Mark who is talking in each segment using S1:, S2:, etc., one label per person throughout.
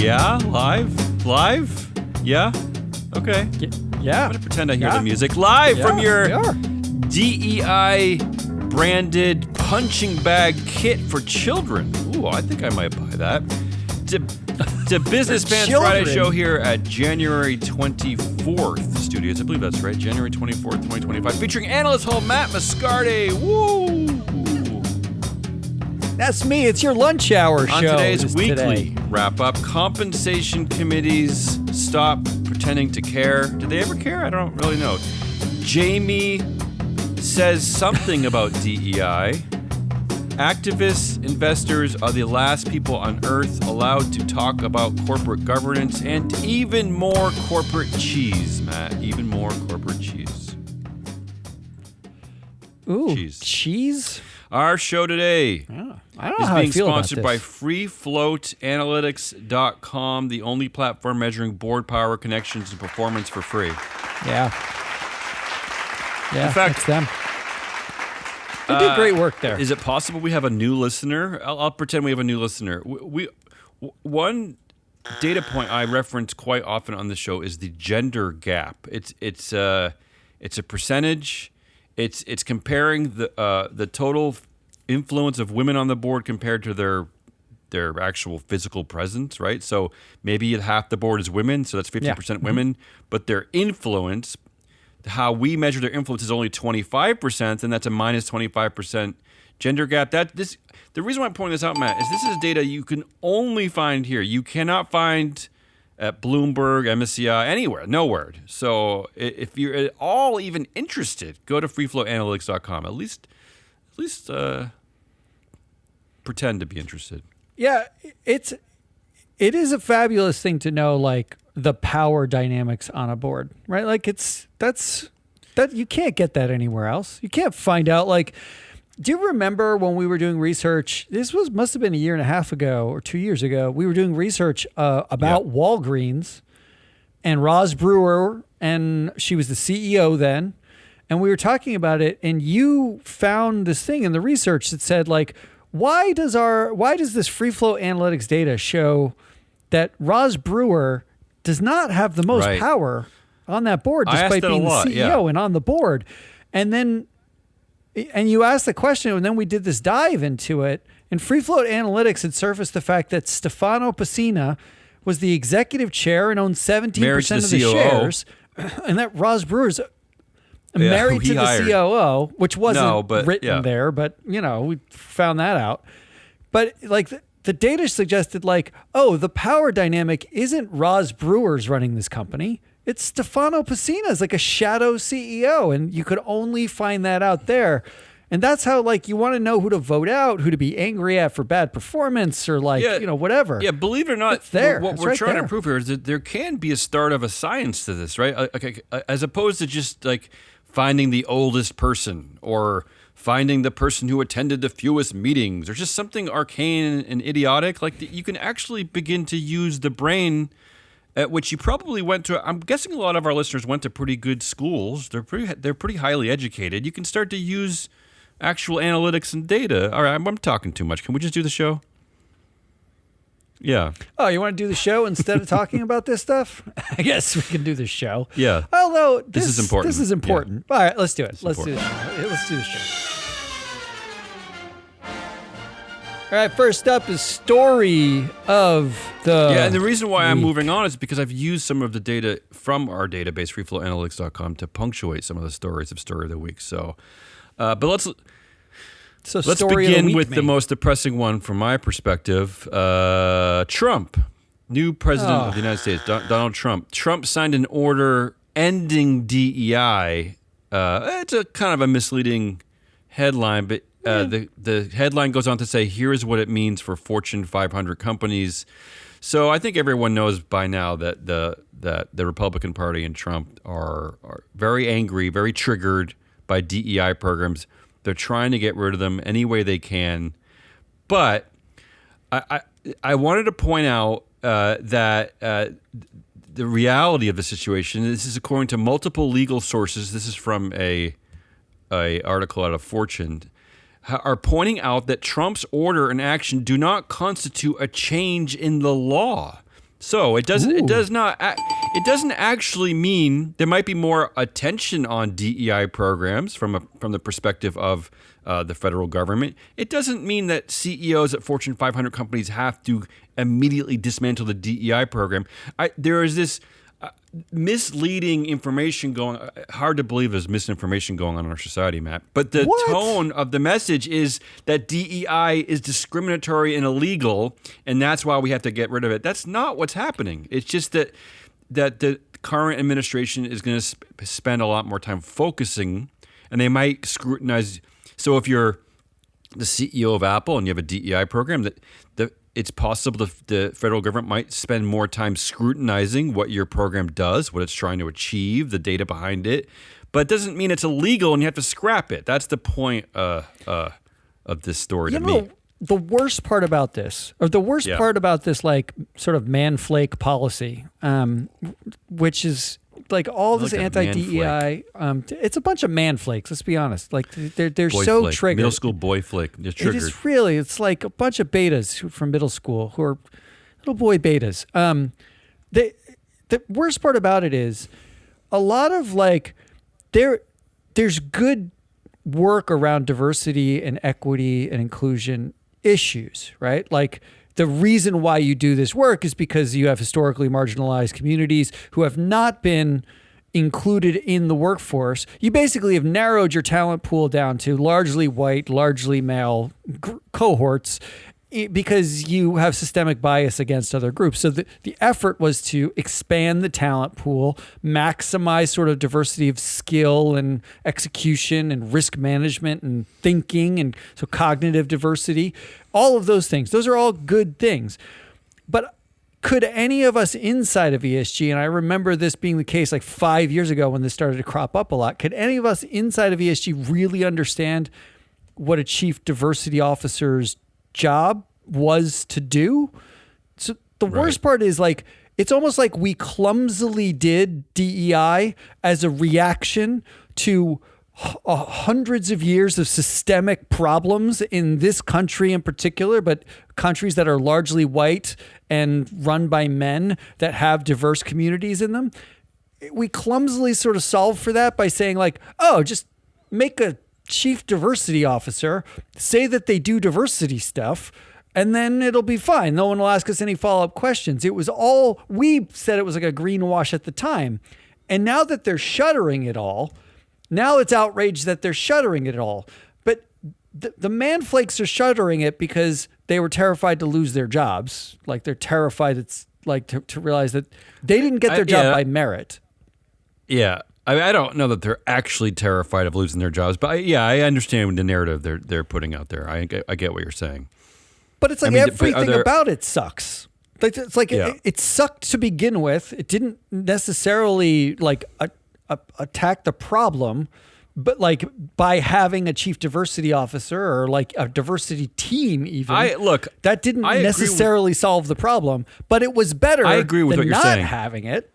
S1: Yeah, live. Yeah, okay.
S2: Yeah.
S1: I'm gonna pretend I hear the music live from your DEI branded punching bag kit for children. Ooh, I think I might buy that. To Business Pants Friday show here at January 24th studios. I believe that's right. January 24th, 2025. Featuring analyst Hild Matt Moscardi. Woo!
S2: That's me. It's your lunch hour show.
S1: On today's weekly wrap-up, compensation committees stop pretending to care. Do they ever care? I don't really know. Jamie says something about DEI. Activists, investors are the last people on earth allowed to talk about corporate governance, and even more corporate cheese, Matt. Even more corporate cheese.
S2: Ooh, cheese?
S1: Our show today
S2: I don't know how I feel about this.
S1: is being sponsored by freefloatanalytics.com, the only platform measuring board power, connections, and performance for free.
S2: Yeah. Yeah,
S1: in fact,
S2: it's them. They do great work there.
S1: Is it possible we have a new listener? I'll pretend we have a new listener. One data point I reference quite often on the show is the gender gap. It's a percentage. It's comparing the total influence of women on the board compared to their actual physical presence, right? So maybe half the board is women, so that's 50% women, but their influence, how we measure their influence, is only 25%, and that's a minus 25% gender gap. The reason why I'm pointing this out, Matt, is this is data you can only find here. You cannot find at Bloomberg, MSCI, anywhere, nowhere. So if you're at all even interested, go to freefloatanalytics.com. At least pretend to be interested.
S2: Yeah, it is a fabulous thing to know, like, the power dynamics on a board, right? Like, that you can't get that anywhere else. You can't find out, like, do you remember when we were doing research? Must have been a year and a half ago or 2 years ago. We were doing research about Walgreens and Roz Brewer, and she was the CEO then. And we were talking about it, and you found this thing in the research that said, like, why does this free flow analytics data show that Roz Brewer does not have the most power on that board, despite being the CEO and on the board? And you asked the question, and then we did this dive into it. And Free Float Analytics had surfaced the fact that Stefano Pessina was the executive chair and owned 17% of the shares, and that Roz Brewer's married to the COO, which wasn't written there, but we found that out. But like the data suggested, like, oh, the power dynamic isn't Roz Brewer's running this company. It's Stefano Pessina's, like a shadow CEO, and you could only find that out there. And that's how, like, you want to know who to vote out, who to be angry at for bad performance, or whatever.
S1: Yeah, believe it or not, what we're
S2: right
S1: trying
S2: there.
S1: to prove here is that there can be a start of a science to this, right? As opposed to just like finding the oldest person or finding the person who attended the fewest meetings or just something arcane and idiotic. Like, you can actually begin to use the brain, at which you probably went to. I'm guessing a lot of our listeners went to pretty good schools. They're pretty highly educated. You can start to use actual analytics and data. All right, I'm talking too much. Can we just do the show? Yeah.
S2: Oh, you want to do the show instead of talking about this stuff? I guess we can do the show.
S1: Yeah.
S2: Although
S1: this is important.
S2: This is important. Yeah. All right, let's do it. Let's do the show. All right, first up is story of the
S1: and the reason why I'm moving on is because I've used some of the data from our database, freefloatanalytics.com, to punctuate some of the stories of Story of the Week. So, but let's begin with the most depressing one from my perspective. Trump, new president of the United States, Donald Trump. Trump signed an order ending DEI. It's a kind of a misleading headline, but the headline goes on to say, here's what it means for Fortune 500 companies. So I think everyone knows by now that the Republican Party and Trump are very angry, very triggered by DEI programs. They're trying to get rid of them any way they can. But I wanted to point out that the reality of the situation, this is according to multiple legal sources, this is from a article out of Fortune, are pointing out that Trump's order and action do not constitute a change in the law. So it doesn't actually mean there might be more attention on DEI programs from the perspective of the federal government. It doesn't mean that CEOs at Fortune 500 companies have to immediately dismantle the DEI program. There is this misleading information going. Hard to believe there's misinformation going on in our society, Matt. But the tone of the message is that DEI is discriminatory and illegal, and that's why we have to get rid of it. That's not what's happening. It's just that the current administration is going to spend a lot more time focusing, and they might scrutinize. So if you're the CEO of Apple and you have a DEI program, it's possible the federal government might spend more time scrutinizing what your program does, what it's trying to achieve, the data behind it. But it doesn't mean it's illegal and you have to scrap it. That's the point of this story to me.
S2: The worst part about this, part about this like sort of manflake policy, which is like all this anti-DEI, it's a bunch of manflakes. Let's be honest. Like they're so triggered.
S1: Middle school boy flake. They're triggered.
S2: It is really. It's like a bunch of betas from middle school who are little boy betas. The worst part about it is a lot of like there's good work around diversity and equity and inclusion issues, right? Like the reason why you do this work is because you have historically marginalized communities who have not been included in the workforce. You basically have narrowed your talent pool down to largely white, largely male cohorts because you have systemic bias against other groups. So the effort was to expand the talent pool, maximize sort of diversity of skill and execution and risk management and thinking, and so cognitive diversity, all of those things. Those are all good things. But could any of us inside of ESG, and I remember this being the case like 5 years ago when this started to crop up a lot, could any of us inside of ESG really understand what a chief diversity officer's job was to do? So the worst part is like, it's almost like we clumsily did DEI as a reaction to hundreds of years of systemic problems in this country in particular, but countries that are largely white and run by men that have diverse communities in them. We clumsily sort of solve for that by saying like, oh, just make a chief diversity officer, say that they do diversity stuff, and then it'll be fine. No one will ask us any follow-up questions. It was all, we said it was like a greenwash at the time. And now that they're shuttering it all, now it's outraged that they're shuttering it all. But the manflakes are shuttering it because they were terrified to lose their jobs. Like they're terrified it's like to realize that they didn't get their job by merit.
S1: Yeah. I don't know that they're actually terrified of losing their jobs, but I understand the narrative they're putting out there. I get what you're saying.
S2: But it's like everything about it sucks. Like it's like it sucked to begin with. It didn't necessarily like attack the problem, but like by having a chief diversity officer or like a diversity team, even that didn't necessarily solve the problem. But it was better.
S1: I agree with
S2: than
S1: what you're
S2: not
S1: saying.
S2: Having it.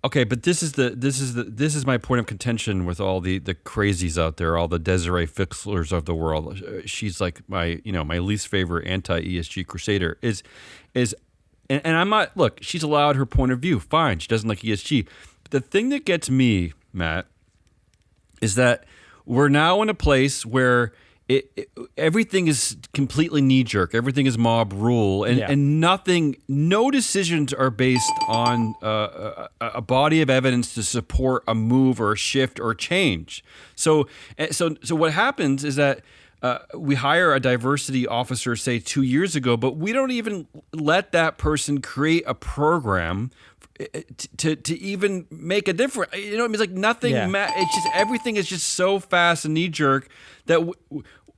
S1: Okay, but this is my point of contention with all the crazies out there, all the Desiree Fixlers of the world. She's like my least favorite anti-ESG crusader is and I'm not, look, she's allowed her point of view. Fine, she doesn't like ESG. But the thing that gets me, Matt, is that we're now in a place where everything is completely knee-jerk. Everything is mob rule, and no decisions are based on a body of evidence to support a move or a shift or change. So what happens is that we hire a diversity officer, say 2 years ago, but we don't even let that person create a program to even make a difference. You know what I mean? It's like nothing. It's just everything is just so fast and knee jerk that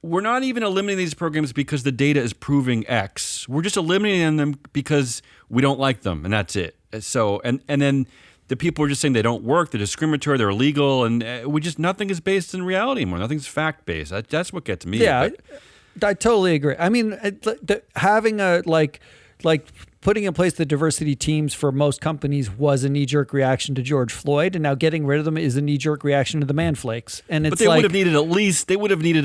S1: we're not even eliminating these programs because the data is proving X. We're just eliminating them because we don't like them, and that's it. So and then the people are just saying they don't work, they're discriminatory, they're illegal, and nothing is based in reality anymore. Nothing's fact based. That's what gets me.
S2: Yeah, I totally agree. I mean, having a like like putting in place the diversity teams for most companies was a knee-jerk reaction to George Floyd, and now getting rid of them is a knee-jerk reaction to the manflakes. And it's
S1: but they would have needed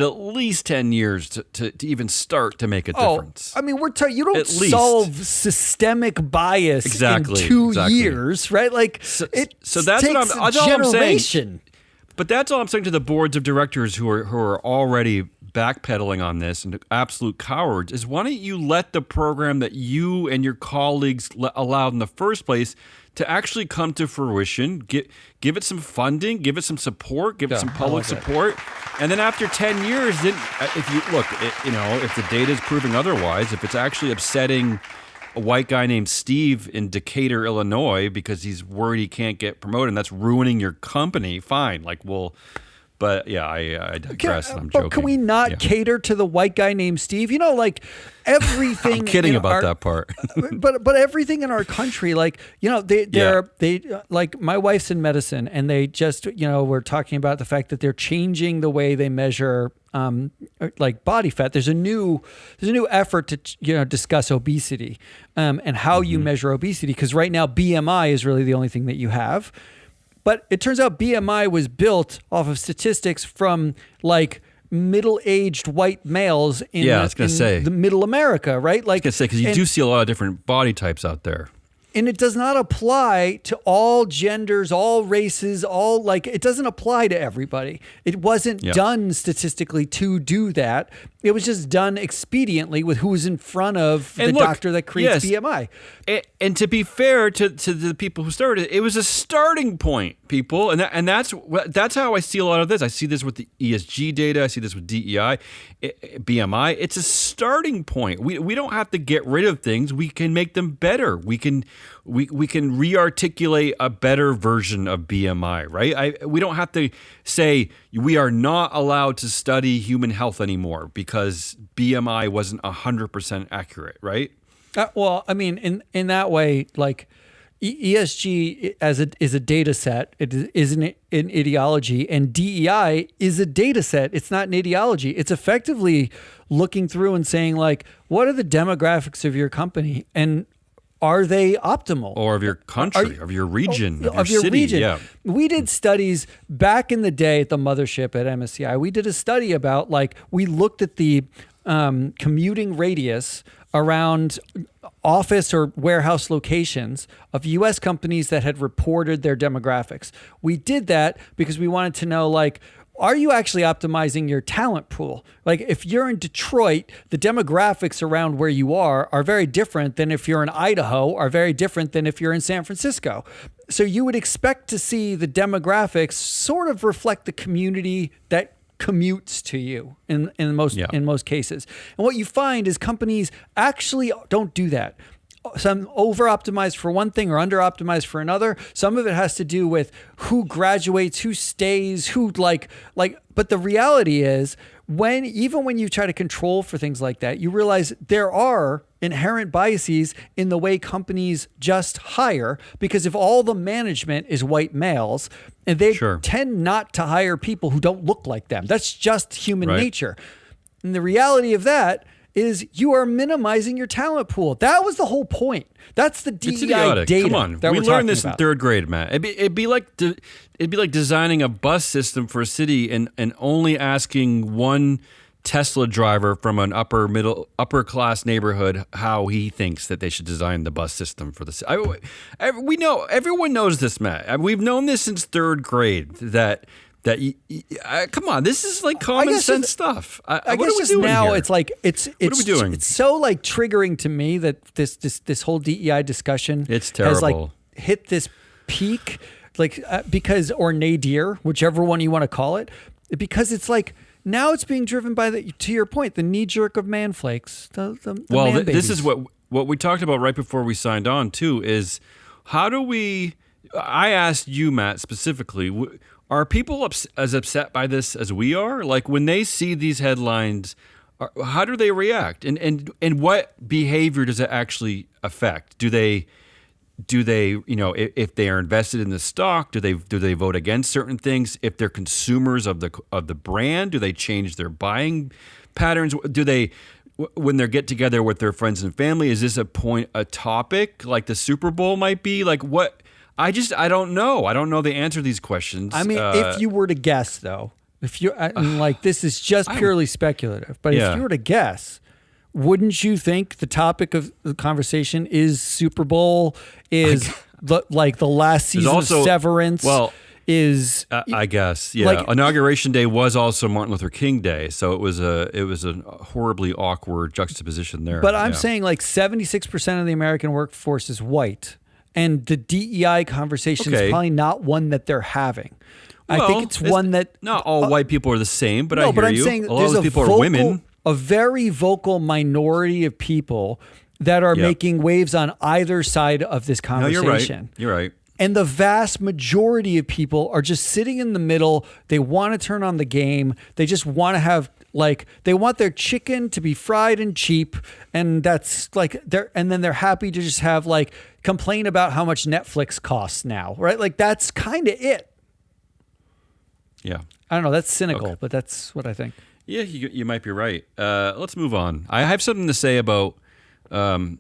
S1: at least 10 years to even start to make a difference.
S2: I mean, you don't solve systemic bias in 2 years, right? Like
S1: so
S2: that's
S1: takes
S2: what I'm saying.
S1: But that's all I'm saying to the boards of directors who are already backpedaling on this and absolute cowards is, why don't you let the program that you and your colleagues allowed in the first place to actually come to fruition, give it some funding, give it some support, give it some public support. And then after 10 years, then if you look, if the data is proving otherwise, if it's actually upsetting a white guy named Steve in Decatur, Illinois, because he's worried he can't get promoted and that's ruining your company, fine. But yeah, I digress. I'm joking.
S2: But can we not cater to the white guy named Steve? Like everything.
S1: I'm kidding about that part.
S2: but everything in our country, they like my wife's in medicine, and they just we're talking about the fact that they're changing the way they measure like body fat. There's a new effort to discuss obesity and how you measure obesity, because right now BMI is really the only thing that you have. But it turns out BMI was built off of statistics from like middle-aged white males in the middle America, right? Like,
S1: I was going to say, because you do see a lot of different body types out there.
S2: And it does not apply to all genders, all races, it doesn't apply to everybody. It wasn't done statistically to do that. It was just done expediently with who was in front of the doctor that creates BMI.
S1: And to be fair to the people who started it, it was a starting point, people. And that's how I see a lot of this. I see this with the ESG data. I see this with DEI, BMI. It's a starting point. We don't have to get rid of things. We can make them better. We can re-articulate a better version of BMI, right? We don't have to say we are not allowed to study human health anymore because BMI wasn't 100% accurate, right?
S2: Well, I mean, in that way, like ESG is a data set. It isn't an ideology, and DEI is a data set. It's not an ideology. It's effectively looking through and saying, like, what are the demographics of your company, and are they optimal?
S1: Or of your country, of your region, of your city.
S2: Region.
S1: Yeah.
S2: We did studies back in the day at the mothership at MSCI. We did a study about, we looked at the commuting radius around office or warehouse locations of U.S. companies that had reported their demographics. We did that because we wanted to know, are you actually optimizing your talent pool? Like, if you're in Detroit, the demographics around where you are very different than if you're in Idaho, are very different than if you're in San Francisco. So you would expect to see the demographics sort of reflect the community that commutes to you in most cases. And what you find is companies actually don't do that. Some over-optimized for one thing or under-optimized for another. Some of it has to do with who graduates, who stays, but the reality is, even when you try to control for things like that, you realize there are inherent biases in the way companies just hire, because if all the management is white males, and they tend not to hire people who don't look like them. That's just human nature. And the reality of that is you are minimizing your talent pool. That was the whole point. That's the DEI data.
S1: Come on, we learned this in third grade, Matt. It'd be like designing a bus system for a city and only asking one Tesla driver from an upper class neighborhood how he thinks that they should design the bus system for the city. We know, everyone knows this, Matt. We've known this since third grade that come on, this is like common sense stuff. What are we doing
S2: now?
S1: Here?
S2: It's like it's
S1: what are we doing?
S2: It's so triggering to me that this whole DEI discussion
S1: it's terrible.
S2: Has hit this peak, because, or nadir, whichever one you want to call it, because it's now it's being driven by to your point, the knee jerk of manflakes.
S1: This is what we talked about right before we signed on too. Is how do we? I asked you, Matt, specifically. Are people as upset by this as we are? When they see these headlines, how do they react? And what behavior does it actually affect? Do they if they are invested in the stock, do they vote against certain things? If they're consumers of the brand, do they change their buying patterns? Do they when they get together with their friends and family? Is this a topic like the Super Bowl might be? Like what? I don't know. I don't know the answer to these questions.
S2: I mean, if you were to guess, though, if you like, this is just purely speculative. But if you were to guess, wouldn't you think the topic of the conversation is Super Bowl? Is the last season of Severance?
S1: Well,
S2: is
S1: I guess Inauguration Day was also Martin Luther King Day, so it was a horribly awkward juxtaposition there.
S2: But I'm saying 76% of the American workforce is white, and the DEI conversation is probably not one that they're having. I think it's one that
S1: not all white people are the same. But I hear
S2: but I'm
S1: you.
S2: saying
S1: a lot of those people are women.
S2: A very vocal minority of people that are making waves on either side of this conversation.
S1: No, you're right.
S2: And the vast majority of people are just sitting in the middle. They want to turn on the game. They just want to have they want their chicken to be fried and cheap. And that's and then they're happy to just have complain about how much Netflix costs now, right? That's kind of it.
S1: Yeah.
S2: I don't know. That's cynical, but that's what I think.
S1: Yeah, you might be right. Let's move on. I have something to say about in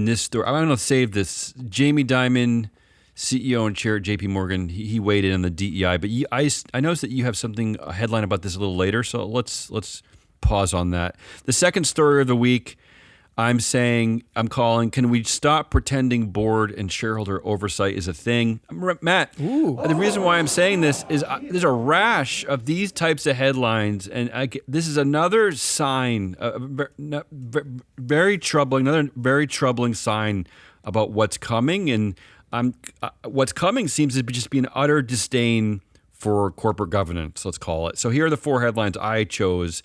S1: this story. I'm going to save this. Jamie Dimon, CEO and chair at JP Morgan, he weighed in on the DEI. But I noticed that you have a headline about this a little later, so let's pause on that. The second story of the week, I'm calling, can we stop pretending board and shareholder oversight is a thing? Matt, the reason why I'm saying this is there's a rash of these types of headlines, and this is another sign, very troubling, another very troubling sign about what's coming. And what's coming seems to just be an utter disdain for corporate governance, let's call it. So here are the 4 headlines I chose.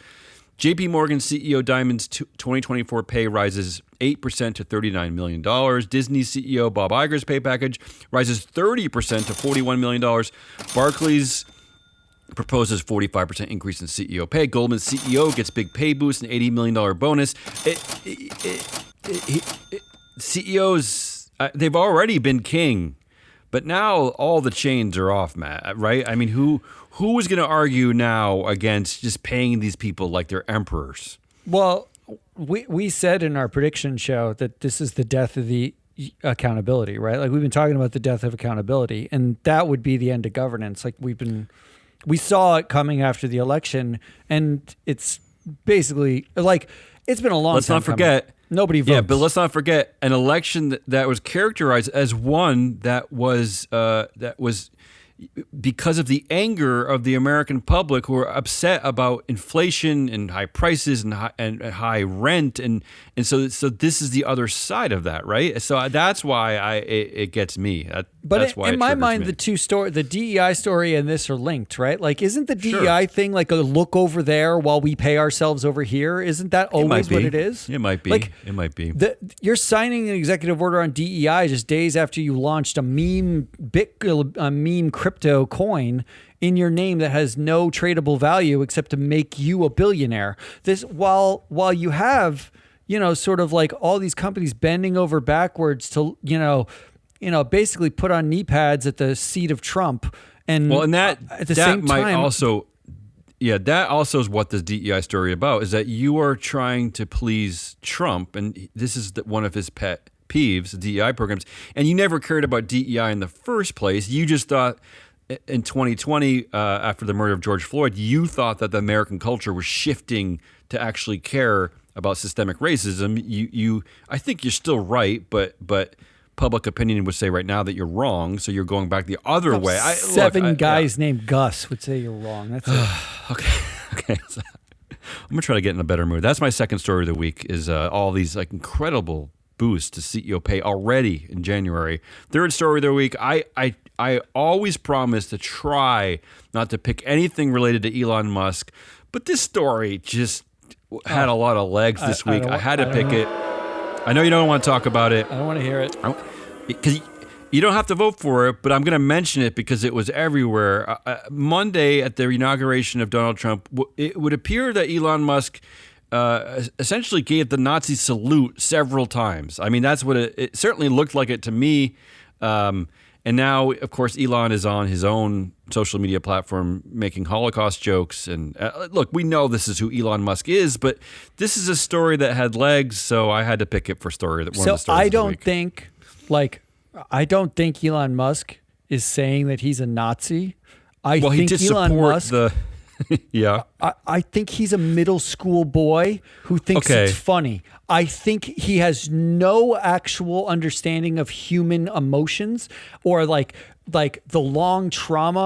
S1: JP Morgan CEO Dimon's 2024 pay rises 8% to $39 million. Disney CEO Bob Iger's pay package rises 30% to $41 million. Barclays proposes 45% increase in CEO pay. Goldman CEO gets big pay boost and $80 million bonus. CEOs, they've already been king, but now all the chains are off, Matt, right? I mean, who is going to argue now against just paying these people like they're emperors?
S2: Well, we said in our prediction show that this is the death of the accountability, right? We've been talking about the death of accountability, and that would be the end of governance. We saw it coming after the election, and it's basically it's been a long time.
S1: Let's not forget.
S2: Nobody votes.
S1: Yeah, but let's not forget an election that was characterized as one that was because of the anger of the American public who are upset about inflation and high prices and high rent, and so this is the other side of that, right? So that's why it gets me. That's why
S2: in my mind, the DEI story and this are linked, right? Isn't the DEI thing a look over there while we pay ourselves over here? Isn't that always what it is?
S1: It might be. It might be.
S2: You're signing an executive order on DEI just days after you launched a meme crypto coin in your name that has no tradable value except to make you a billionaire. This while you have sort of all these companies bending over backwards to basically put on knee pads at the seat of Trump, and at the same time
S1: that also is what this DEI story about, is that you are trying to please Trump, and this is one of his pet peeves, the DEI programs, and you never cared about DEI in the first place. You just thought in 2020, after the murder of George Floyd, you thought that the American culture was shifting to actually care about systemic racism. I think you're still right, but public opinion would say right now that you're wrong, so you're going back the other way.
S2: Seven guys named Gus would say you're wrong. That's it.
S1: Okay. So, I'm gonna try to get in a better mood. That's my second story of the week. Is all these incredible boost to CEO pay already in January. Third story of the week, I always promise to try not to pick anything related to Elon Musk, but this story just had a lot of legs this week. I had to pick it. I know you don't want to talk about it.
S2: I don't want to hear it.
S1: Because you don't have to vote for it, but I'm going to mention it because it was everywhere. Monday at the inauguration of Donald Trump, it would appear that Elon Musk essentially gave the Nazi salute several times. I mean, that's what it certainly looked like it to me. And And now, of course, Elon is on his own social media platform making Holocaust jokes. And look, we know this is who Elon Musk is, but this is a story that had legs, so I had to pick it for story. One of the stories
S2: I don't think, I don't think Elon Musk is saying that he's a Nazi. I think
S1: he did
S2: Elon
S1: support
S2: Musk,
S1: the. Yeah.
S2: I think he's a middle school boy who thinks it's funny. I think he has no actual understanding of human emotions or like the long trauma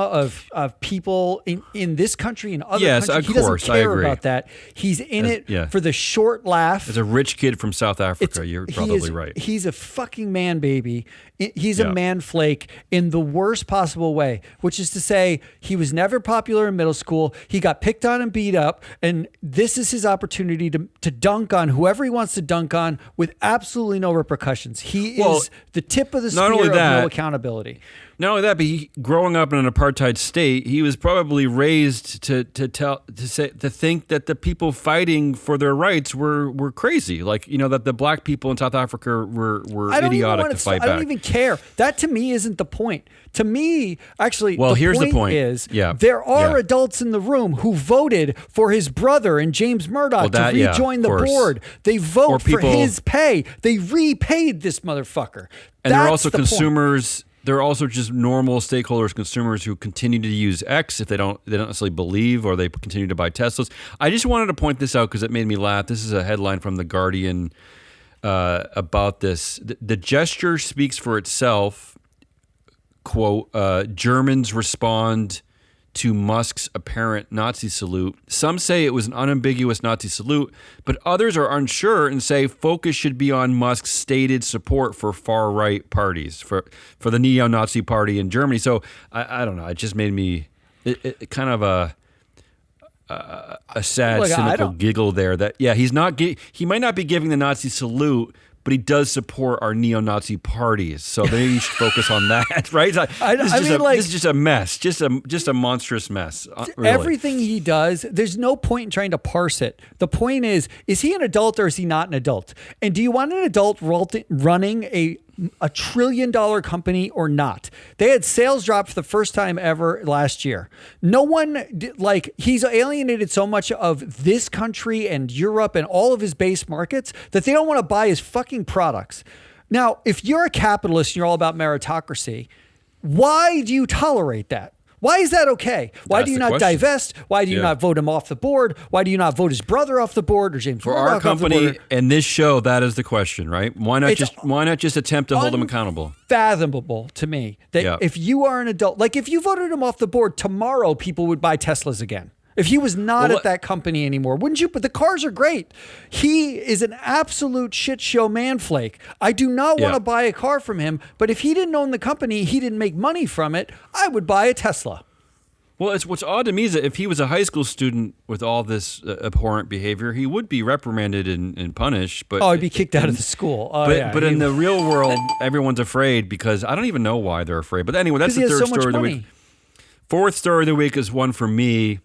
S2: of people in this country and other countries.
S1: Of
S2: he
S1: course,
S2: doesn't care
S1: I agree.
S2: about that. He's in it for the short laugh.
S1: As a rich kid from South Africa, you're probably right.
S2: He's a fucking man baby. He's a man flake in the worst possible way, which is to say he was never popular in middle school. He got picked on and beat up, and this is his opportunity to dunk on whoever he wants to dunk on with absolutely no repercussions. He is the tip of the spear of no accountability.
S1: Not only that, but growing up in an apartheid state, he was probably raised to think that the people fighting for their rights were crazy. Like, that the black people in South Africa were idiotic to fight back.
S2: I don't even care. That to me isn't the point. To me, actually,
S1: here's the point.
S2: There are adults in the room who voted for his brother and James Murdoch to rejoin the board. They vote for his pay. They repaid this motherfucker.
S1: And they're also consumers. They're also just normal stakeholders, consumers who continue to use X if they don't necessarily believe, or they continue to buy Teslas. I just wanted to point this out because it made me laugh. This is a headline from The Guardian about this. The gesture speaks for itself. Quote, Germans respond to Musk's apparent Nazi salute. Some say it was an unambiguous Nazi salute, but others are unsure and say focus should be on Musk's stated support for far-right parties, for the neo-Nazi party in Germany. So I don't know. It just made me kind of a sad, cynical giggle there. That he might not be giving the Nazi salute, but he does support our neo-Nazi parties, so maybe you should focus on that, right? This is just a mess, just a monstrous mess. Really.
S2: Everything he does, there's no point in trying to parse it. The point is he an adult or is he not an adult? And do you want an adult running a $1 trillion company or not? They had sales drop for the first time ever last year. No one, he's alienated so much of this country and Europe and all of his base markets that they don't want to buy his fucking products. Now, if you're a capitalist and you're all about meritocracy, why do you tolerate that? Why is that okay? Why do you not divest? Why do you not vote him off the board? Why do you not vote his brother off the board or James Murdoch
S1: our
S2: off the
S1: company
S2: board?
S1: and this show? That is the question, right? Why not just attempt to hold him accountable?
S2: Fathomable to me that if you are an adult, like if you voted him off the board tomorrow, people would buy Teslas again. If he was not at that company anymore, wouldn't you? But the cars are great. He is an absolute shit show man flake. I do not want to buy a car from him, but if he didn't own the company, he didn't make money from it, I would buy a Tesla.
S1: Well, what's odd to me is that if he was a high school student with all this abhorrent behavior, he would be reprimanded and punished. But
S2: he'd be kicked out of the school.
S1: But in the real world, everyone's afraid because I don't even know why they're afraid. But anyway, that's the third story of the week. Fourth story of the week is one for me.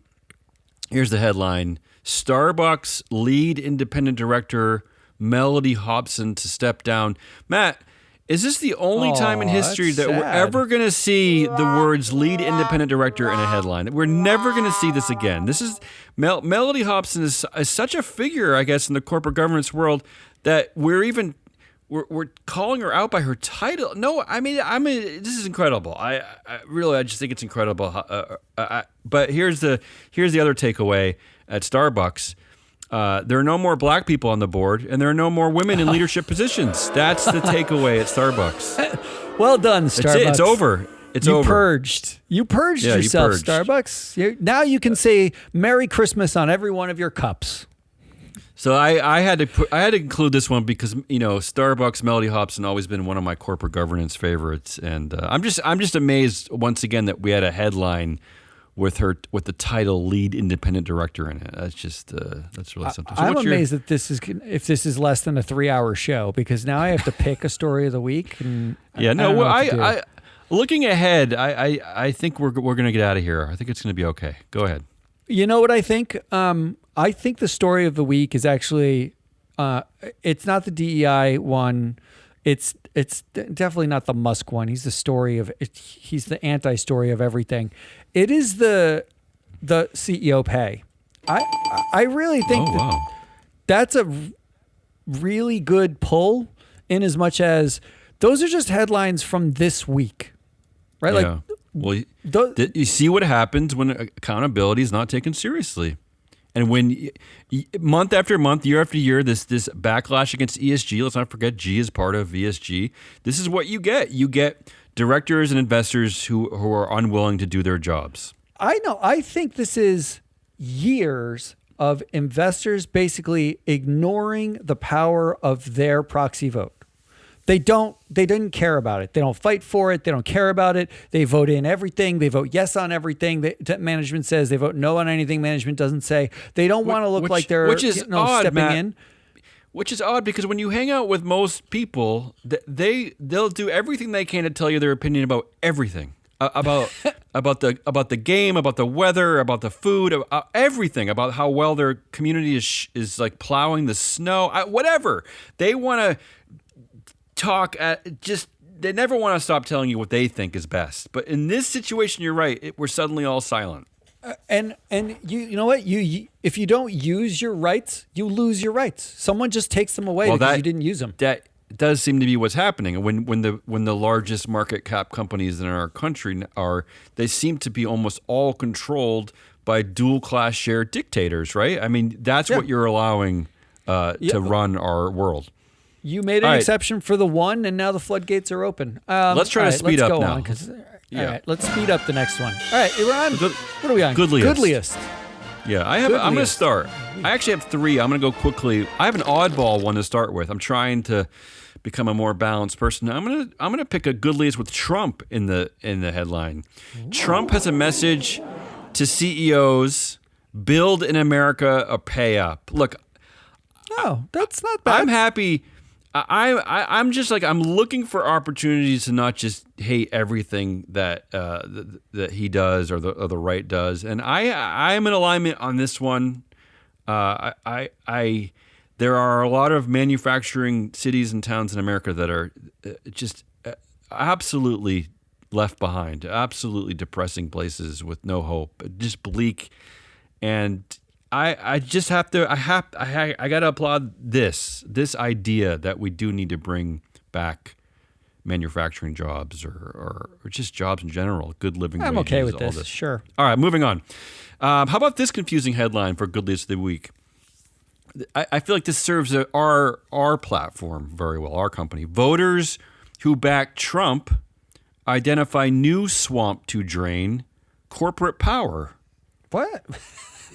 S1: Here's the headline: Starbucks lead independent director Melody Hobson to step down. Matt, is this the only time in history that we're ever going to see the words lead independent director in a headline? We're never going to see this again. This is Melody Hobson is such a figure, I guess, in the corporate governance world that we're calling her out by her title. No, I mean, this is incredible. I just think it's incredible. But here's the other takeaway at Starbucks. There are no more black people on the board, and there are no more women in leadership positions. That's the takeaway at Starbucks.
S2: Well done, Starbucks.
S1: It's over.
S2: You purged yourself, Starbucks. Now you can say Merry Christmas on every one of your cups.
S1: So I had to include this one because Starbucks Melody Hobson always been one of my corporate governance favorites, and I'm just amazed once again that we had a headline with the title lead independent director in it. That's really something. So
S2: I'm amazed that if this is less than a 3-hour show, because now I have to pick a story of the week. And I
S1: looking ahead, I think we're going to get out of here. I think it's going to be okay. Go ahead.
S2: You know what I think? I think the story of the week is actually it's not the DEI one. It's it's definitely not the Musk one. He's he's the anti-story of everything. It is the CEO pay. I really think that's a really good pull, in as much as those are just headlines from this week, right?
S1: Yeah. Like, well, you see what happens when accountability is not taken seriously. And when month after month, year after year, this backlash against ESG, let's not forget G is part of ESG. This is what you get. You get directors and investors who are unwilling to do their jobs.
S2: I know. I think this is years of investors basically ignoring the power of their proxy vote. They didn't care about it. They don't fight for it. They don't care about it. They vote in everything. They vote yes on everything that management says. They vote no on anything management doesn't say. They don't want to look like they're
S1: odd,
S2: stepping
S1: Matt,
S2: in.
S1: Which is odd, because when you hang out with most people, they'll do everything they can to tell you their opinion about everything. About the game, about the weather, about the food, everything, about how well their community is like plowing the snow, whatever. They want to talk they never want to stop telling you what they think is best. But in this situation, you're right. We're suddenly all silent.
S2: And you know what? You if you don't use your rights, you lose your rights. Someone just takes them away because you didn't use them.
S1: That does seem to be what's happening. When the largest market cap companies in our country they seem to be almost all controlled by dual class share dictators, right? I mean, that's what you're allowing to run our world.
S2: You made an exception for the one, and now the floodgates are open.
S1: Let's try to speed up now.
S2: All right, let's speed up the next one. All right, we're on. What are we on?
S1: Goodliest. Yeah, I'm going to start. I actually have three. I'm going to go quickly. I have an oddball one to start with. I'm trying to become a more balanced person. I'm going to pick a goodliest with Trump in the headline. Ooh. Trump has a message to CEOs: build in America or pay up. Look,
S2: no, that's not bad.
S1: I'm happy. I'm just like, I'm looking for opportunities to not just hate everything that that he does or the right does, and I'm in alignment on this one. There are a lot of manufacturing cities and towns in America that are just absolutely left behind, absolutely depressing places with no hope, just bleak, and I just have to. I got to applaud this idea that we do need to bring back manufacturing jobs or just jobs in general, good living wages.
S2: I'm okay with
S1: all
S2: this. Sure.
S1: All right, moving on. How about this confusing headline for Goodliest of the Week? I feel like this serves our platform very well, our company. Voters who back Trump identify new swamp to drain: corporate power.
S2: What?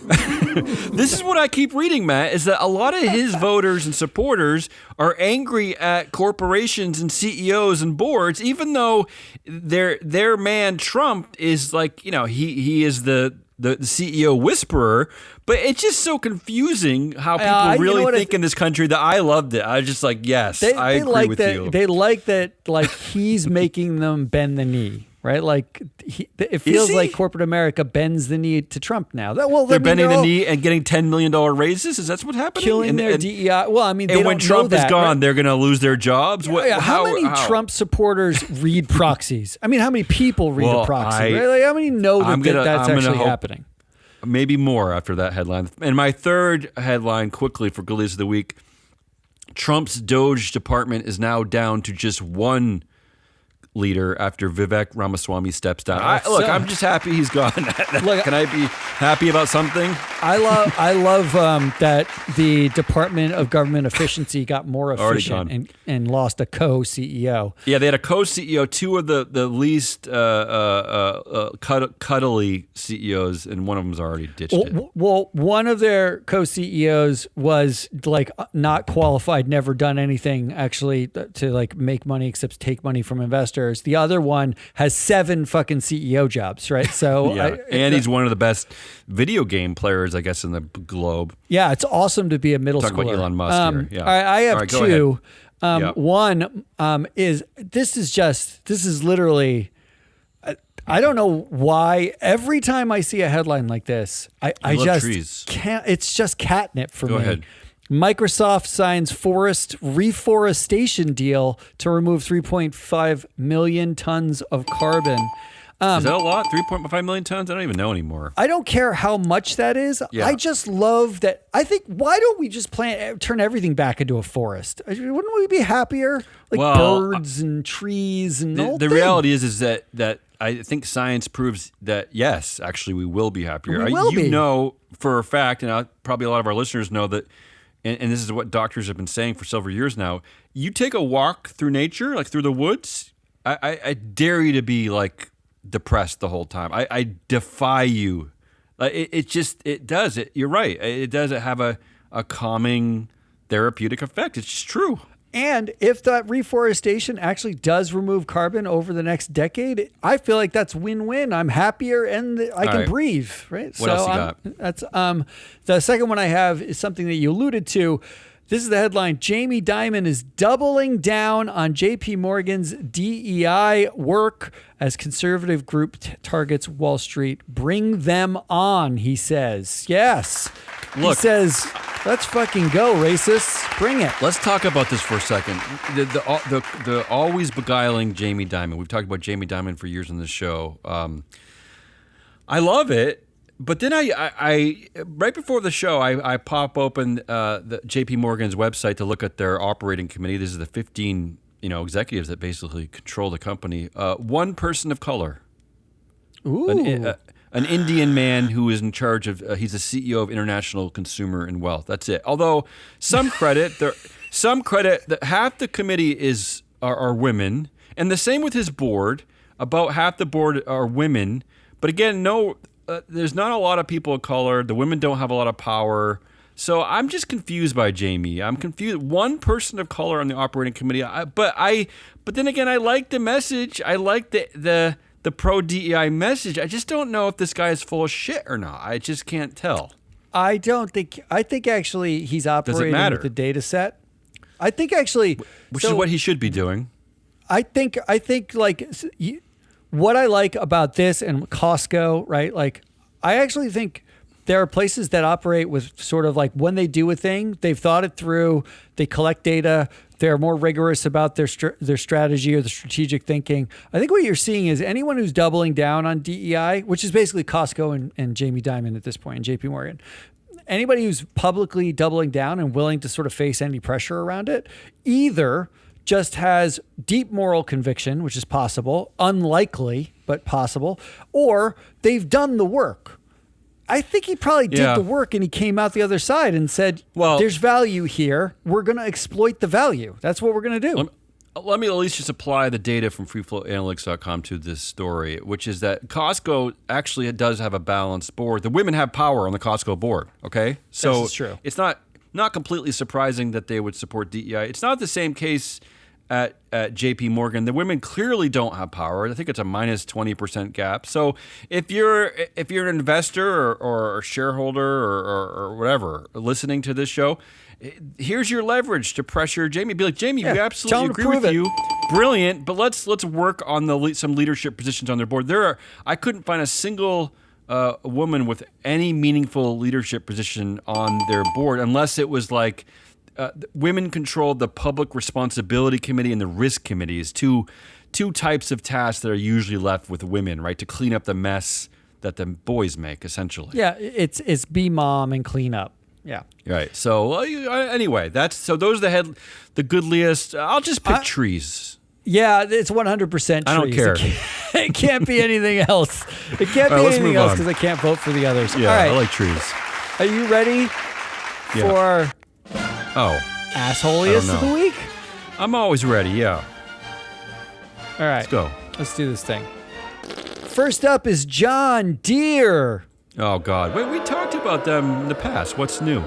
S1: This is what I keep reading, Matt, is that a lot of his voters and supporters are angry at corporations and CEOs and boards, even though their man Trump is like, he is the CEO whisperer. But it's just so confusing how people really think in this country that I loved it. I was just like, yes, I agree with you.
S2: They like that, like he's making them bend the knee. Right, like it feels like corporate America bends the knee to Trump now.
S1: They're bending the knee and getting $10 million raises. Is that what's happening?
S2: Killing their DEI. Well, I mean,
S1: and when Trump is gone, they're going to lose their jobs.
S2: How many Trump supporters read proxies? I mean, how many people read a proxy? Right? Like, how many know that's actually happening?
S1: Maybe more after that headline. And my third headline, quickly for Goodliest of the Week: Trump's Doge department is now down to just one leader after Vivek Ramaswamy steps down. I'm just happy he's gone. Can I be happy about something?
S2: I love that the Department of Government Efficiency got more efficient and lost a co-CEO.
S1: Yeah, they had a co-CEO, two of the least cuddly CEOs, and one of them's already ditched it.
S2: Well, one of their co-CEOs was like not qualified, never done anything actually to like make money except take money from investors. The other one has 7 fucking CEO jobs, right? So
S1: and he's one of the best video game players, I guess, in the globe.
S2: Yeah, it's awesome to be a middle schooler.
S1: Talk about Elon Musk here. Yeah.
S2: I have two. One is literally, I don't know why every time I see a headline like this, I just can't. It's just catnip for me.
S1: Go ahead.
S2: Microsoft signs reforestation deal to remove 3.5 million tons of carbon.
S1: Is that a lot? 3.5 million tons? I don't even know anymore.
S2: I don't care how much that is.
S1: Yeah.
S2: I just love that. I think, why don't we just turn everything back into a forest? Wouldn't we be happier? Like birds and trees and the whole thing.
S1: reality is that I think science proves that, yes, actually we will be happier.
S2: We will be.
S1: You know for a fact, and probably a lot of our listeners know that, and this is what doctors have been saying for several years now, you take a walk through nature, like through the woods, I dare you to be like depressed the whole time. I defy you. It does. You're right. It does have a calming therapeutic effect. It's just true.
S2: And if that reforestation actually does remove carbon over the next decade, I feel like that's win-win. I'm happier and I can breathe, right?
S1: What else you got?
S2: That's the second one I have is something that you alluded to. This is the headline. Jamie Dimon is doubling down on JP Morgan's DEI work as conservative group targets Wall Street. Bring them on, he says. Yes. Look, he says, let's fucking go, racists. Bring it.
S1: Let's talk about this for a second. The always beguiling Jamie Dimon. We've talked about Jamie Dimon for years on this show. I love it. But then I right before the show, I pop open the JP Morgan's website to look at their operating committee. This is the 15 executives that basically control the company. One person of color.
S2: Ooh.
S1: An Indian man who is in charge of, he's the CEO of International Consumer and Wealth. That's it. Although some credit, that half the committee are women, and the same with his board. About half the board are women. But again, there's not a lot of people of color. The women don't have a lot of power. So I'm just confused by Jamie. I'm confused. One person of color on the operating committee. But then again, I like the message. I like the pro DEI message. I just don't know if this guy is full of shit or not. I just can't tell.
S2: I think actually he's operating with the data set. I think actually,
S1: which is what he should be doing.
S2: I think like what I like about this and Costco, right? Like, I actually think there are places that operate with sort of like when they do a thing, they've thought it through, they collect data, they're more rigorous about their strategy or the strategic thinking. I think what you're seeing is anyone who's doubling down on DEI, which is basically Costco and Jamie Dimon at this point, and JP Morgan, anybody who's publicly doubling down and willing to sort of face any pressure around it, either just has deep moral conviction, which is possible, unlikely, but possible, or they've done the work. I think he probably did the work and he came out the other side and said, well, there's value here. We're going to exploit the value. That's what we're going to do.
S1: Let me at least just apply the data from freeflowanalytics.com to this story, which is that Costco actually does have a balanced board. The women have power on the Costco board, okay? So
S2: this is true.
S1: It's not completely surprising that they would support DEI. It's not the same case at JP Morgan. The women clearly don't have power. I think it's a minus 20% gap. So if you're an investor or a shareholder or whatever listening to this show, here's your leverage to pressure Jamie. Be like, Jamie, we absolutely agree with you. Brilliant, but let's work on some leadership positions on their board. I couldn't find a single woman with any meaningful leadership position on their board unless it was like women controlled the public responsibility committee and the risk committee is two types of tasks that are usually left with women, right? To clean up the mess that the boys make, essentially.
S2: Yeah, it's be mom and clean up. Yeah.
S1: Right. So anyway, those are the goodliest. I'll just pick trees.
S2: Yeah, it's 100% trees.
S1: I don't care.
S2: It can't be anything else. It can't be anything else because I can't vote for the others.
S1: Yeah,
S2: all right.
S1: I like trees.
S2: Are you ready for Assholiest of the week?
S1: I'm always ready, yeah.
S2: All right.
S1: Let's go.
S2: Let's do this thing. First up is John Deere.
S1: Oh, God. Wait, we talked about them in the past. What's new?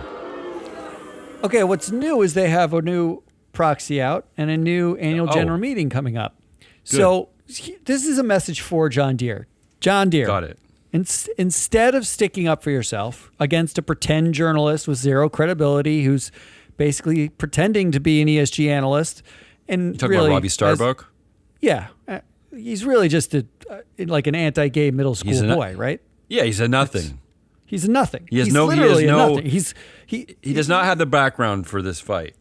S2: Okay, what's new is they have a new proxy out and a new annual general meeting coming up. Good. So this is a message for John Deere. John Deere.
S1: Got it.
S2: Instead of sticking up for yourself against a pretend journalist with zero credibility who's basically pretending to be an ESG analyst, and
S1: you talking about Robbie Starbuck?
S2: Yeah, he's really just like an anti-gay middle school boy, right?
S1: Yeah, he's a nothing.
S2: He's nothing.
S1: He has
S2: He's
S1: no.
S2: literally
S1: He has no.
S2: nothing.
S1: He does not have the background for this fight.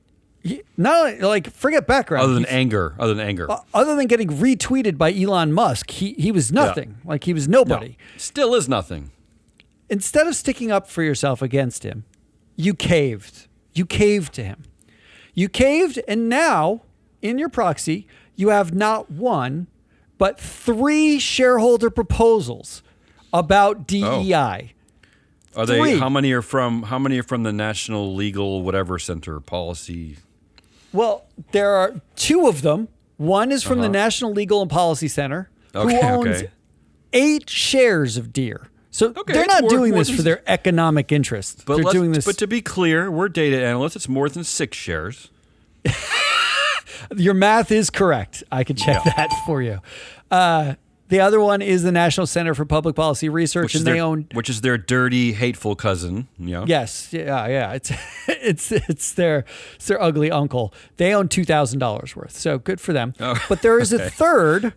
S2: Not like forget background.
S1: Other than anger.
S2: Other than getting retweeted by Elon Musk, he was nothing. Yeah. Like he was nobody.
S1: No, still is nothing.
S2: Instead of sticking up for yourself against him, you caved. You caved to him. You caved, and now in your proxy, you have not one, but 3 shareholder proposals about DEI.
S1: Are they? How many are from the National Legal Whatever Center Policy?
S2: Well, there are 2 of them. One is from the National Legal and Policy Center, who owns 8 shares of Deere. So they're not doing this for their economic interest. They're doing this.
S1: But to be clear, we're data analysts. It's more than 6 shares.
S2: Your math is correct. I can check that for you. The other one is the National Center for Public Policy Research,
S1: which is their dirty, hateful cousin. Yeah.
S2: Yes. Yeah. It's their ugly uncle. They own $2,000 worth. So good for them. Oh, but there is a third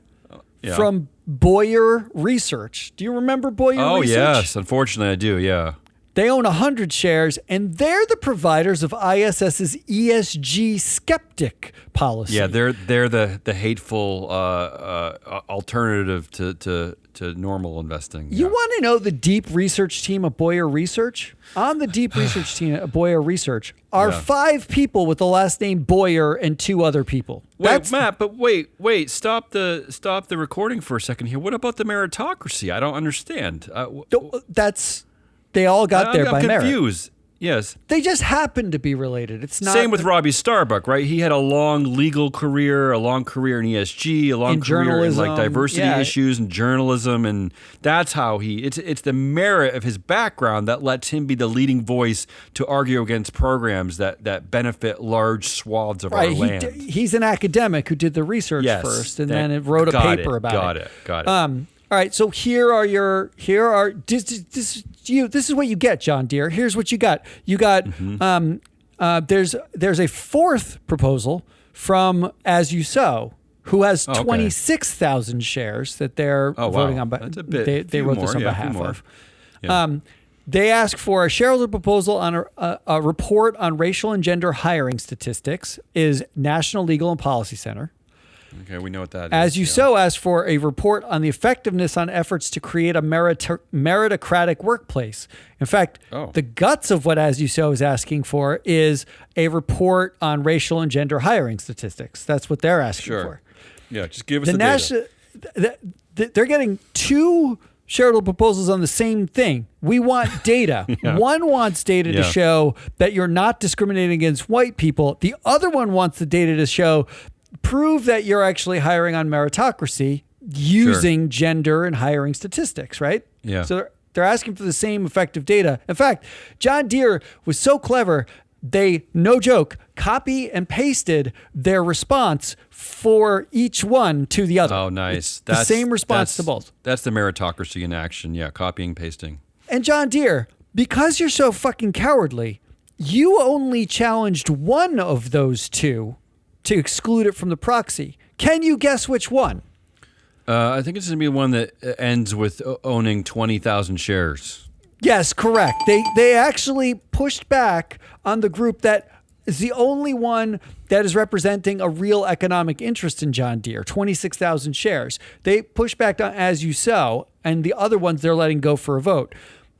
S2: from Boyer Research. Do you remember Boyer Research?
S1: Oh yes, unfortunately I do. Yeah.
S2: They own 100 shares, and they're the providers of ISS's ESG skeptic policy.
S1: Yeah, they're the hateful alternative to normal investing.
S2: You want to know the deep research team at Boyer Research? On the deep research team at Boyer Research are 5 people with the last name Boyer and 2 other people.
S1: Matt, but wait, stop the recording for a second here. What about the meritocracy? I don't understand.
S2: They all got there by merit.
S1: I'm confused. Yes.
S2: They just happen to be related. It's not
S1: same with Robbie Starbuck, right? He had a long legal career, a long career in ESG, a long career in like diversity issues and journalism, and that's how it's the merit of his background that lets him be the leading voice to argue against programs that benefit large swaths of our land.
S2: He's an academic who did the research first and then wrote a paper about it. Got it. All right, so this is what you get, John Deere. Here's what you got. You got there's a 4th proposal from As You Sow, who has 26,000 shares that they're voting on.
S1: That's a bit.
S2: They wrote this on behalf of. Yeah. They ask for a shareholder proposal on a report on racial and gender hiring statistics. Is National Legal and Policy Center.
S1: Okay, we know what that is.
S2: As You Sow asked for a report on the effectiveness on efforts to create a meritocratic workplace. In fact, the guts of what As You Sow is asking for is a report on racial and gender hiring statistics. That's what they're asking for.
S1: Yeah, just give us the data.
S2: They're getting 2 shareholder proposals on the same thing. We want data. One wants data to show that you're not discriminating against white people. The other one wants the data to prove that you're actually hiring on meritocracy using gender and hiring statistics, right?
S1: Yeah.
S2: So they're asking for the same effective data. In fact, John Deere was so clever, they, no joke, copy and pasted their response for each one to the other.
S1: Oh, nice.
S2: The same response to both.
S1: That's the meritocracy in action. Yeah, copying, pasting.
S2: And John Deere, because you're so fucking cowardly, you only challenged one of those 2 to exclude it from the proxy. Can you guess which one?
S1: I think it's going to be one that ends with owning 20,000 shares.
S2: Yes, correct. They actually pushed back on the group that is the only one that is representing a real economic interest in John Deere, 26,000 shares. They pushed back on As You Sow, and the other ones they're letting go for a vote.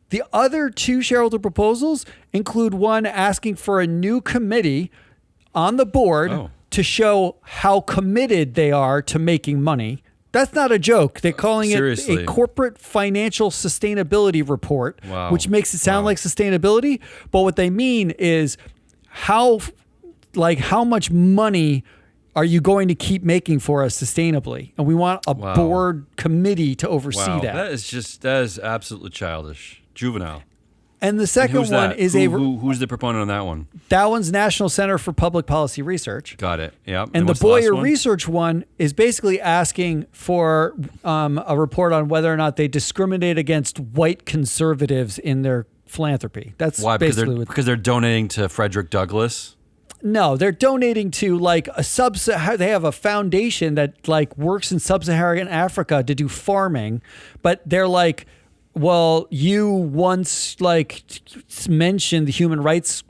S2: The other 2 shareholder proposals include one asking for a new committee on the board to show how committed they are to making money. That's not a joke. They're calling it a corporate financial sustainability report, which makes it sound like sustainability. But what they mean is how much money are you going to keep making for us sustainably? And we want a board committee to oversee that.
S1: That is absolutely childish, juvenile.
S2: And the second one is
S1: who's the proponent on that one?
S2: That one's National Center for Public Policy Research.
S1: Got it. Yeah.
S2: And the Boyer Research one is basically asking for a report on whether or not they discriminate against white conservatives in their philanthropy. That's
S1: why,
S2: basically
S1: because they're donating to Frederick Douglass.
S2: No, they're donating to like they have a foundation that like works in sub-Saharan Africa to do farming, but they're like, well, you once mentioned the Human Rights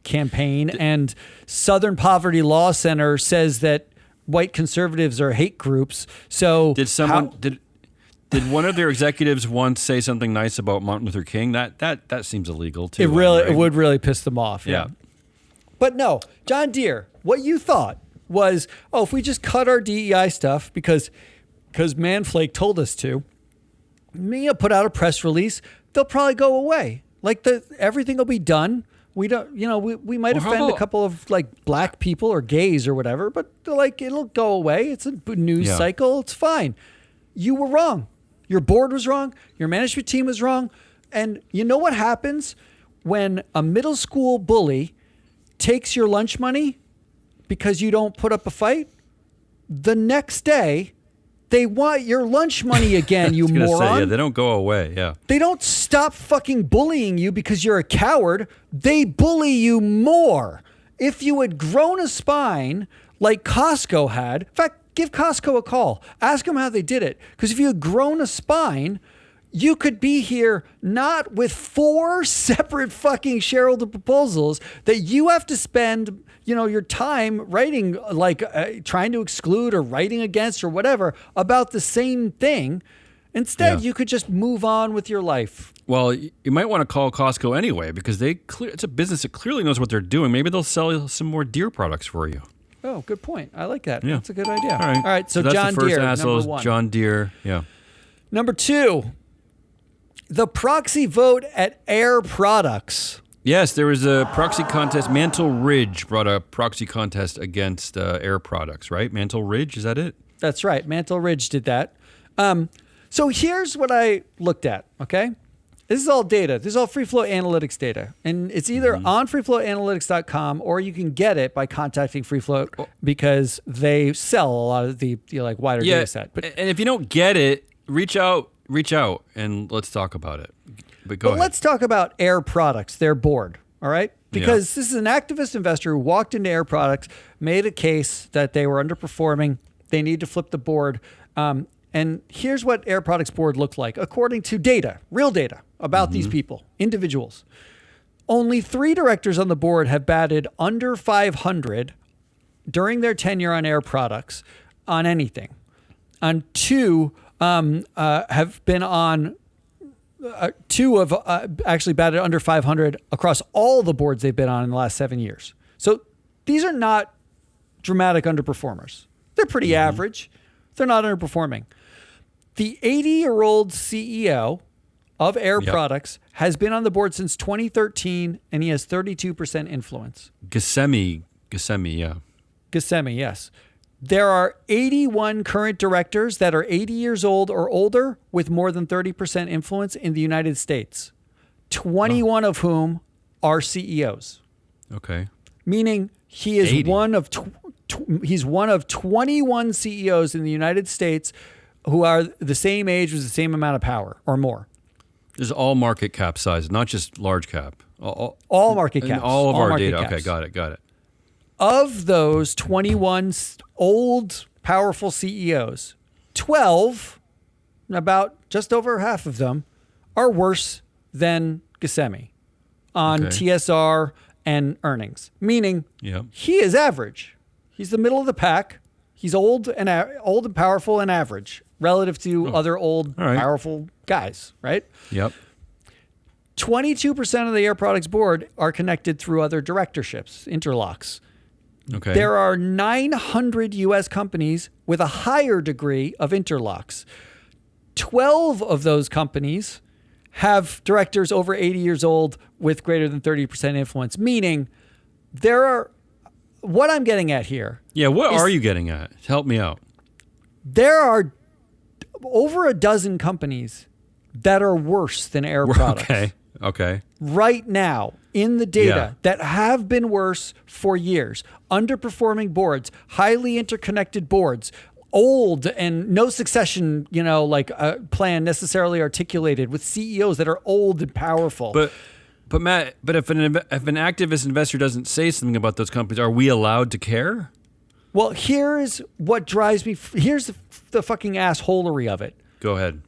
S2: Campaign, and Southern Poverty Law Center says that white conservatives are hate groups. So
S1: did one of their executives once say something nice about Martin Luther King? That seems illegal too.
S2: It would really piss them off. Yeah. But no, John Deere, what you thought was, if we just cut our DEI stuff because Manflake told us to, put out a press release, they'll probably go away. Everything will be done. We don't, we might offend a couple of black people or gays or whatever, but it'll go away. It's a news cycle. It's fine. You were wrong. Your board was wrong. Your management team was wrong. And you know what happens when a middle school bully takes your lunch money because you don't put up a fight? The next day, they want your lunch money again, you moron.
S1: They don't go away,
S2: They don't stop fucking bullying you because you're a coward. They bully you more. If you had grown a spine like Costco had, in fact, give Costco a call. Ask them how they did it. Because if you had grown a spine, you could be here not with 4 separate fucking shareholder proposals that you have to spend, your time writing, trying to exclude or writing against or whatever about the same thing. Instead, you could just move on with your life.
S1: Well, you might want to call Costco anyway because it's a business that clearly knows what they're doing. Maybe they'll sell some more Deere products for you.
S2: Oh, good point. I like that. Yeah. That's a good idea.
S1: All right.
S2: So
S1: that's
S2: John
S1: the first
S2: Deere,
S1: asshole,
S2: number 1.
S1: John Deere, yeah.
S2: Number 2, the proxy vote at Air Products.
S1: Yes, there was a proxy contest. Mantle Ridge brought a proxy contest against Air Products, right? Mantle Ridge, is that it?
S2: That's right. Mantle Ridge did that. So here's what I looked at, okay? This is all data. This is all free flow analytics data. And it's either on freeflowanalytics.com or you can get it by contacting Free Float because they sell a lot of the wider data set.
S1: And if you don't get it, reach out and let's talk about it. But ahead.
S2: Let's talk about Air Products, their board, all right? Because this is an activist investor who walked into Air Products, made a case that they were underperforming. They need to flip the board. And here's what Air Products board looked like, according to data, real data about these people, individuals. Only 3 directors on the board have batted under 500 during their tenure on Air Products on anything. And 2 have been on, 2 have actually batted under 500 across all the boards they've been on in the last 7 years. So these are not dramatic underperformers. They're pretty average. They're not underperforming. The 80-year-old CEO of Air Products has been on the board since 2013, and he has 32% influence.
S1: Ghassemi, yeah.
S2: Ghassemi, yes. There are 81 current directors that are 80 years old or older with more than 30% influence in the United States, 21 of whom are CEOs.
S1: Okay.
S2: Meaning he is 80. He's one of 21 CEOs in the United States who are the same age with the same amount of power or more.
S1: This is all market cap size, not just large cap.
S2: All market caps.
S1: All of our data.
S2: Caps.
S1: Okay, got it.
S2: Of those 21 old, powerful CEOs, 12, about just over half of them, are worse than Ghassemi on TSR and earnings. Meaning he is average. He's the middle of the pack. He's old and powerful and average relative to other old, powerful guys, right?
S1: Yep.
S2: 22% of the Air Products board are connected through other directorships, interlocks.
S1: Okay.
S2: There are 900 U.S. companies with a higher degree of interlocks. 12 of those companies have directors over 80 years old with greater than 30% influence, meaning there are... What I'm getting at here...
S1: Yeah, what are you getting at? Help me out.
S2: There are over a dozen companies that are worse than Air Products.
S1: Okay.
S2: Right now, in the data, that have been worse for years. Underperforming boards, highly interconnected boards, old and no succession, plan necessarily articulated with CEOs that are old and powerful.
S1: But Matt, if an activist investor doesn't say something about those companies, are we allowed to care?
S2: Well, here's what drives me. Here's the fucking assholery of it.
S1: Go ahead.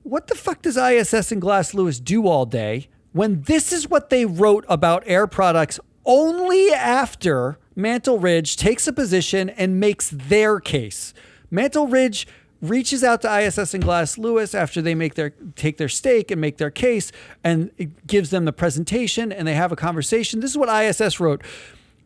S2: what the fuck does ISS and Glass Lewis do all day when this is what they wrote about Air Products only after Mantle Ridge takes a position and makes their case? Mantle Ridge reaches out to ISS and Glass Lewis after they take their stake and make their case, and it gives them the presentation and they have a conversation. This is what ISS wrote.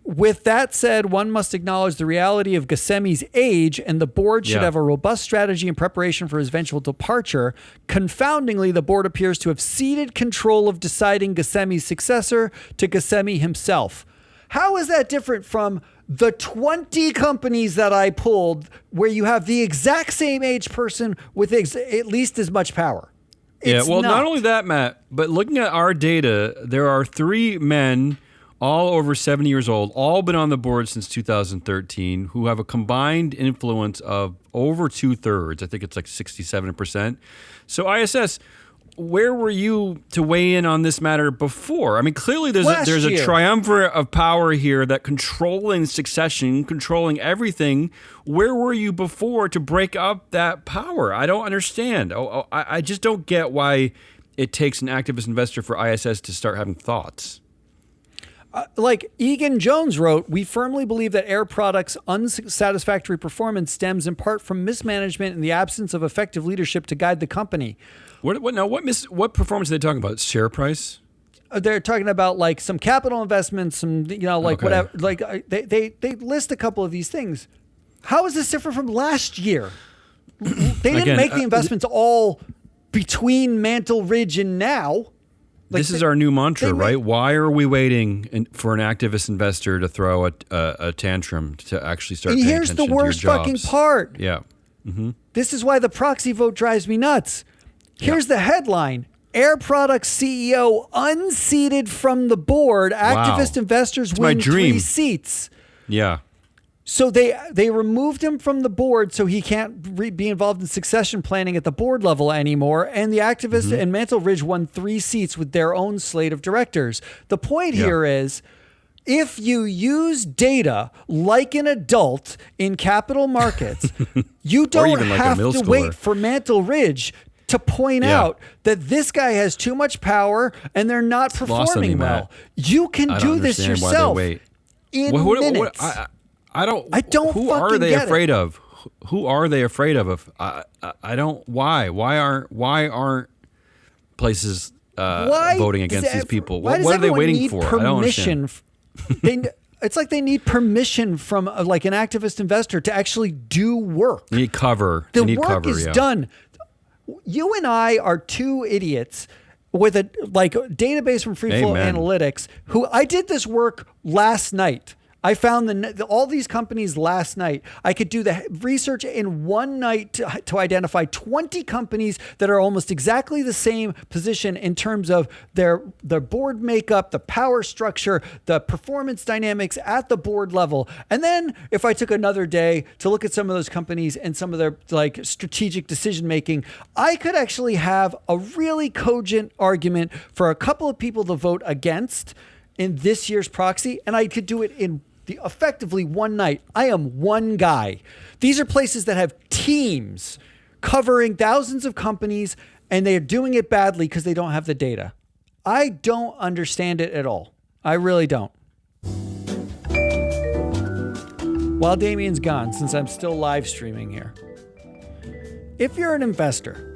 S2: With that said, one must acknowledge the reality of Ghassemi's age, and the board should have a robust strategy in preparation for his eventual departure. Confoundingly, the board appears to have ceded control of deciding Ghassemi's successor to Ghassemi himself. How is that different from the 20 companies that I pulled where you have the exact same age person with at least as much power? It's
S1: not only that, Matt, but looking at our data, there are 3 men all over 70 years old, all been on the board since 2013, who have a combined influence of over 2/3. I think it's like 67%. So ISS, where were you to weigh in on this matter before? I mean, clearly there's a triumvirate of power here that controlling succession, controlling everything. Where were you before to break up that power? I don't understand. I just don't get why it takes an activist investor for ISS to start having thoughts.
S2: Like Egan Jones wrote, we firmly believe that Air Products' unsatisfactory performance stems in part from mismanagement and the absence of effective leadership to guide the company.
S1: What performance are they talking about? Share price?
S2: They're talking about like some capital investments, some whatever. Like they list a couple of these things. How is this different from last year? They didn't make the investments all between Mantle Ridge and now.
S1: This is our new mantra, right? Why are we waiting for an activist investor to throw a tantrum to actually start paying attention to your jobs?
S2: And here's the worst fucking part.
S1: Yeah. Mm-hmm.
S2: This is why the proxy vote drives me nuts. Here's the headline. Air Products CEO unseated from the board. Activist investors win 3 seats.
S1: Yeah.
S2: So they removed him from the board so he can't be involved in succession planning at the board level anymore. And the activists and Mantle Ridge won 3 seats with their own slate of directors. The point here is, if you use data like an adult in capital markets, you don't have to wait for Mantle Ridge to point out that this guy has too much power and they're not performing well. You can do this yourself in minutes.
S1: I don't. Who
S2: fucking
S1: are they
S2: get
S1: afraid
S2: it.
S1: of? Who are they afraid of? I don't. Why? Why aren't places voting against these people? What are they waiting for? I don't understand.
S2: It's like they need permission from like an activist investor to actually do work.
S1: They need cover.
S2: The work is done. You and I are 2 idiots with a database from Free Flow Analytics. Who I did this work last night. I found all these companies last night. I could do the research in one night to identify 20 companies that are almost exactly the same position in terms of their board makeup, the power structure, the performance dynamics at the board level. And then if I took another day to look at some of those companies and some of their strategic decision making, I could actually have a really cogent argument for a couple of people to vote against in this year's proxy, and I could do it in effectively one night. I am one guy. These are places that have teams covering thousands of companies, and they are doing it badly because they don't have the data. I don't understand it at all. I really don't. While Damien's gone, since I'm still live streaming here, if you're an investor,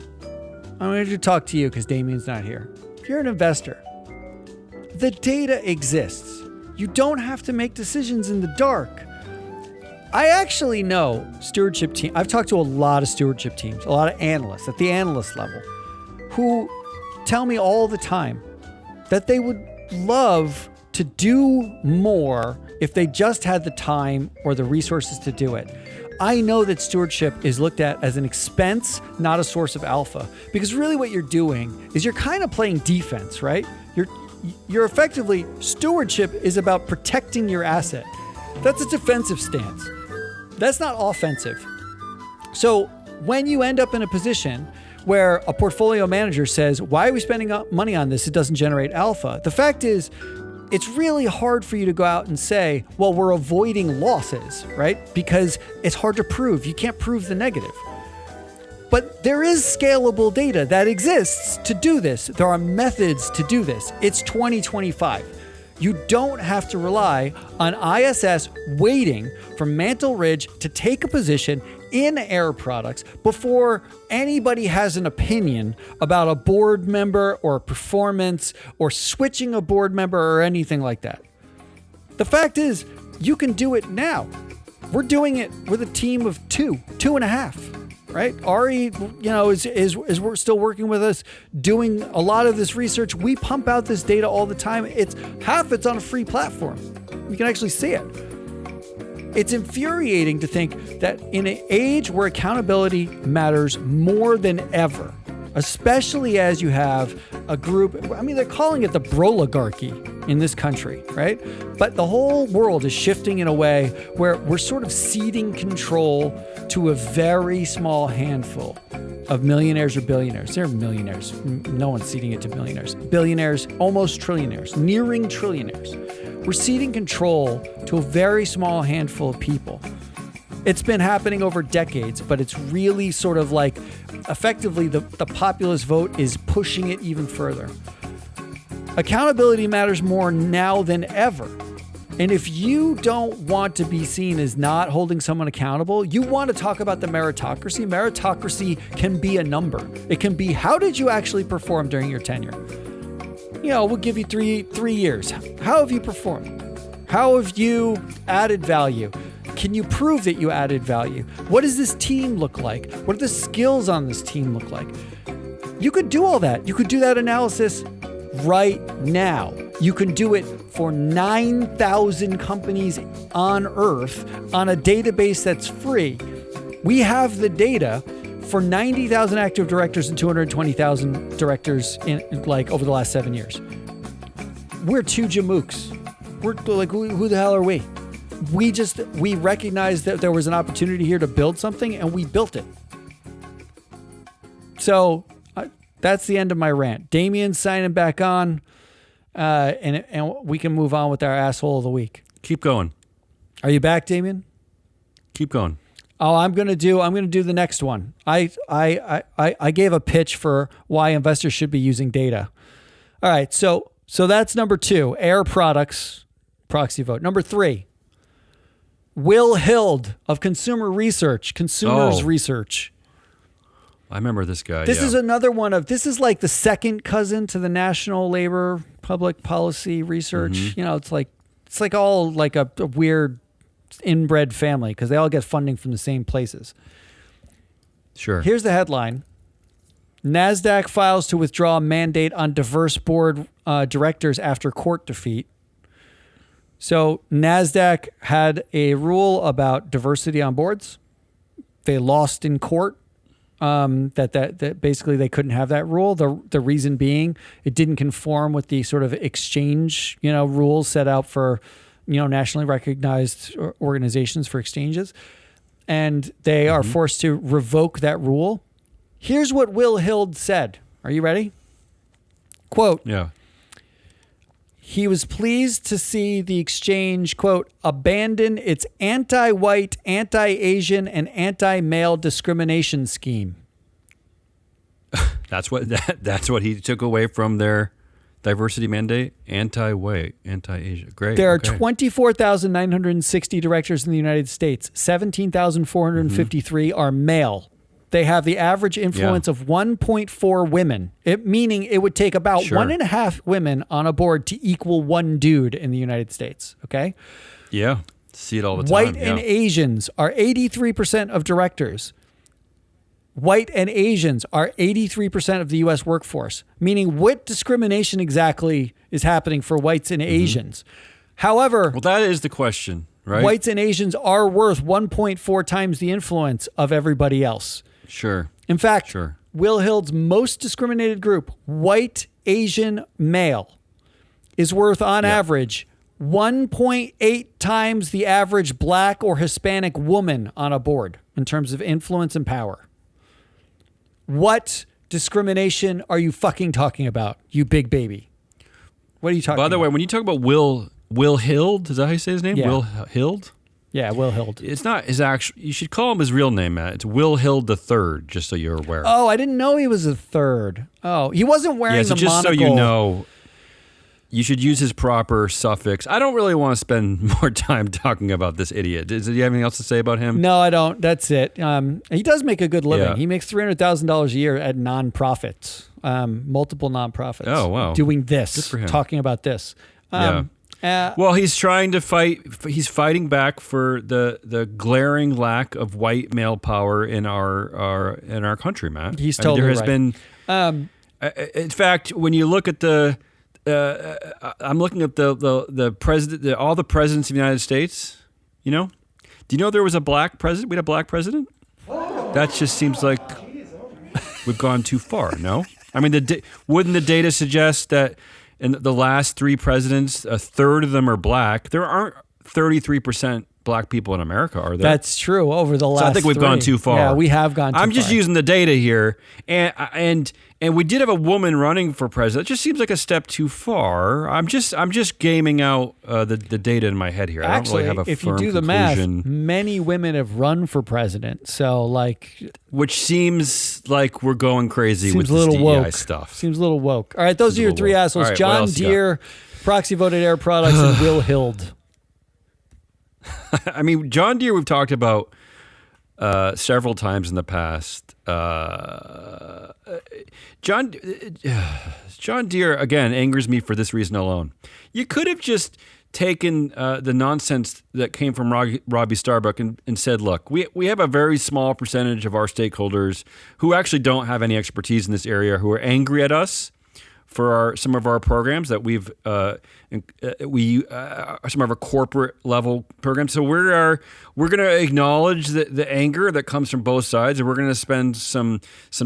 S2: I'm going to talk to you because Damien's not here. If you're an investor, the data exists. You don't have to make decisions in the dark. I actually know stewardship team. I've talked to a lot of stewardship teams, a lot of analysts at the analyst level who tell me all the time that they would love to do more if they just had the time or the resources to do it. I know that stewardship is looked at as an expense, not a source of alpha, because really what you're doing is you're kind of playing defense, right? You're effectively, stewardship is about protecting your asset. That's a defensive stance. That's not offensive. So when you end up in a position where a portfolio manager says, why are we spending money on this? It doesn't generate alpha. The fact is, it's really hard for you to go out and say, well, we're avoiding losses, right? Because it's hard to prove. You can't prove the negative. But there is scalable data that exists to do this. There are methods to do this. It's 2025. You don't have to rely on ISS waiting for Mantle Ridge to take a position in Air Products before anybody has an opinion about a board member or performance or switching a board member or anything like that. The fact is, you can do it now. We're doing it with a team of two and a half. Right? Ari, is we're still working with us, doing a lot of this research. We pump out this data all the time. It's on a free platform. You can actually see it. It's infuriating to think that in an age where accountability matters more than ever, especially as you have a group, they're calling it the broligarchy in this country, right? But the whole world is shifting in a way where we're sort of ceding control to a very small handful of millionaires or billionaires. They're millionaires. No one's ceding it to millionaires. Billionaires, almost trillionaires, nearing trillionaires. We're ceding control to a very small handful of people. It's been happening over decades, but it's really sort of like effectively the populist vote is pushing it even further. Accountability matters more now than ever. And if you don't want to be seen as not holding someone accountable, you want to talk about the meritocracy. Meritocracy can be a number. It can be, how did you actually perform during your tenure? We'll give you three years. How have you performed? How have you added value? Can you prove that you added value? What does this team look like? What do the skills on this team look like? You could do all that. You could do that analysis right now. You can do it for 9,000 companies on Earth on a database that's free. We have the data for 90,000 active directors and 220,000 directors in over the last 7 years. We're two jamooks. We're like, who the hell are we? We recognized that there was an opportunity here to build something, and we built it. So that's the end of my rant. Damien's signing back on, and we can move on with our asshole of the week.
S1: Keep going.
S2: Are you back, Damien?
S1: Keep going.
S2: Oh, I'm gonna do the next one. I gave a pitch for why investors should be using data. All right, so that's number 2, Air Products proxy vote. Number 3, Will Hild of Consumers Research.
S1: I remember this guy.
S2: This is another one of, this is like the second cousin to the National Labor Public Policy Research. Mm-hmm. It's like all like a weird inbred family because they all get funding from the same places.
S1: Sure.
S2: Here's the headline. NASDAQ files to withdraw mandate on diverse board directors after court defeat. So NASDAQ had a rule about diversity on boards. They lost in court. That basically they couldn't have that rule. The reason being it didn't conform with the sort of exchange, rules set out for, nationally recognized organizations for exchanges. And they are forced to revoke that rule. Here's what Will Hild said. Are you ready? Quote.
S1: Yeah.
S2: He was pleased to see the exchange, quote, abandon its anti-white, anti-Asian, and anti-male discrimination scheme.
S1: That's what he took away from their diversity mandate. Anti-white, anti-Asian. Great.
S2: There are 24,960 directors in the United States. 17,453 are male. They have the average influence of 1.4 women, meaning it would take about 1.5 women on a board to equal one dude in the United States. Okay?
S1: Yeah. See it all the time.
S2: White and Asians are 83% of directors. White and Asians are 83% of the U.S. workforce, meaning what discrimination exactly is happening for whites and Asians? However,
S1: well, that is the question, right?
S2: Whites and Asians are worth 1.4 times the influence of everybody else.
S1: Sure.
S2: In fact, Will Hild's most discriminated group, white, Asian, male, is worth on average 1.8 times the average black or Hispanic woman on a board in terms of influence and power. What discrimination are you fucking talking about, you big baby? What are you talking about?
S1: By the way, when you talk about Will Hild, is that how you say his name?
S2: Yeah.
S1: Will Hild?
S2: Yeah, Will Hild.
S1: It's not his actual. You should call him his real name, Matt. It's Will Hild III, just so you're aware.
S2: Oh, I didn't know he was a third. Oh, he wasn't wearing the
S1: just
S2: monocle.
S1: So you know, you should use his proper suffix. I don't really want to spend more time talking about this idiot. Do you have anything else to say about him?
S2: No, I don't. That's it. He does make a good living.
S1: Yeah.
S2: He makes $300,000 a year at nonprofits, multiple nonprofits.
S1: Oh, wow.
S2: Doing this,
S1: Good for him.
S2: talking about this.
S1: Well, he's trying to fight. He's fighting back for the glaring lack of white male power in our country, Matt.
S2: He's totally
S1: there has
S2: right.
S1: been, in fact, when you look at I'm looking at the president, all the presidents of the United States. You know, do you know there was a black president? We had a black president. That just seems like we've gone too far. No, I mean, wouldn't the data suggest that? In the last 3 presidents, a third of them are black. There aren't 33% black people in America, are there?
S2: That's true. Over the last,
S1: I think we've gone too far.
S2: Yeah, we have gone too far.
S1: I'm just using the data here, and we did have a woman running for president. It just seems like a step too far. I'm just gaming out the data in my head here.
S2: Actually,
S1: I don't really have a
S2: if
S1: firm
S2: you do the
S1: conclusion.
S2: math, many women have run for president. So,
S1: which seems like we're going crazy with this DEI
S2: woke
S1: stuff.
S2: Seems a little woke. All right, those are your 3 assholes:
S1: right,
S2: John Deere, Proxy Voted Air Products, and Will Hild.
S1: I mean, John Deere we've talked about several times in the past. John Deere, again, angers me for this reason alone. You could have just taken the nonsense that came from Robbie Starbuck and said, look, we have a very small percentage of our stakeholders who actually don't have any expertise in this area, who are angry at us for some of our programs that we've some of our corporate level programs. So we're going to acknowledge the anger that comes from both sides, and we're going to spend some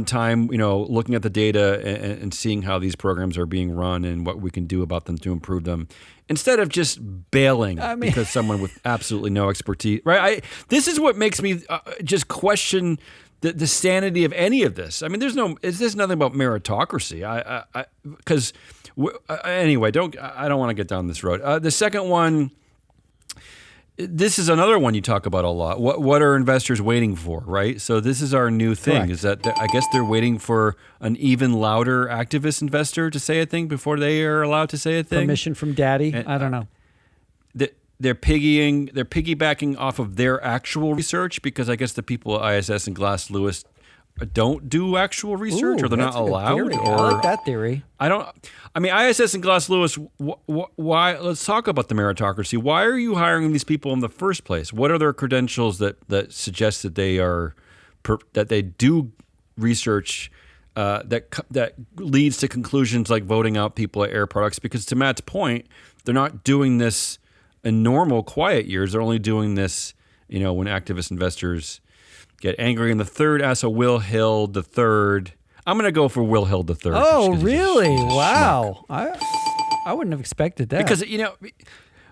S1: time, looking at the data and seeing how these programs are being run and what we can do about them to improve them, instead of just bailing because someone with absolutely no expertise. Right? This is what makes me just question the sanity of any of this. I mean, there's nothing about meritocracy. Anyway, I don't want to get down this road. The second one, this is another one you talk about a lot. What are investors waiting for, right? So this is our new thing.
S2: Correct.
S1: Is that I guess they're waiting for an even louder activist investor to say a thing before they are allowed to say a thing.
S2: Permission from daddy? I don't know.
S1: They're piggybacking off of their actual research, because I guess the people at ISS and Glass Lewis don't do actual research, or they're not allowed.
S2: I like that theory.
S1: ISS and Glass Lewis. Why? Let's talk about the meritocracy. Why are you hiring these people in the first place? What are their credentials that suggest that they do research that leads to conclusions like voting out people at Air Products? Because to Matt's point, they're not doing this in normal quiet years. They're only doing this, when activist investors get angry. And the third asshole, Will Hild III. I'm going to go for Will Hild III.
S2: Oh, really? Wow. I wouldn't have expected that.
S1: Because,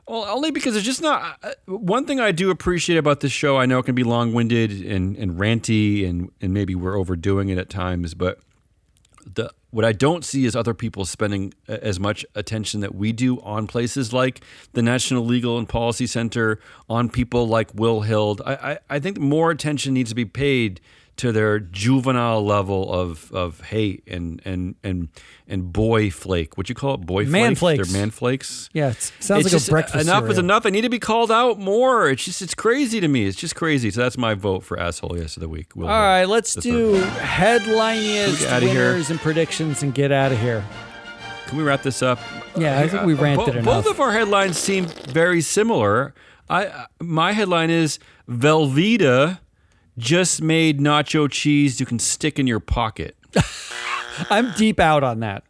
S1: only because it's just not. One thing I do appreciate about this show, I know it can be long-winded and ranty, and maybe we're overdoing it at times, but what I don't see is other people spending as much attention that we do on places like the National Legal and Policy Center, on people like Will Hild. I think more attention needs to be paid to their juvenile level of hate and boy flake. What you call it? Boy flake?
S2: Manflakes.
S1: They're manflakes.
S2: Yeah, it sounds like a breakfast
S1: enough
S2: cereal.
S1: is enough. They need to be called out more. It's crazy to me. It's just crazy. So that's my vote for asshole yes of the week.
S2: All right, let's do headliniest winners and predictions and get out of here.
S1: Can we wrap this up?
S2: Yeah, I think we ranted enough.
S1: Both of our headlines seem very similar. My headline is Velveeta just made nacho cheese you can stick in your pocket.
S2: I'm deep out on that.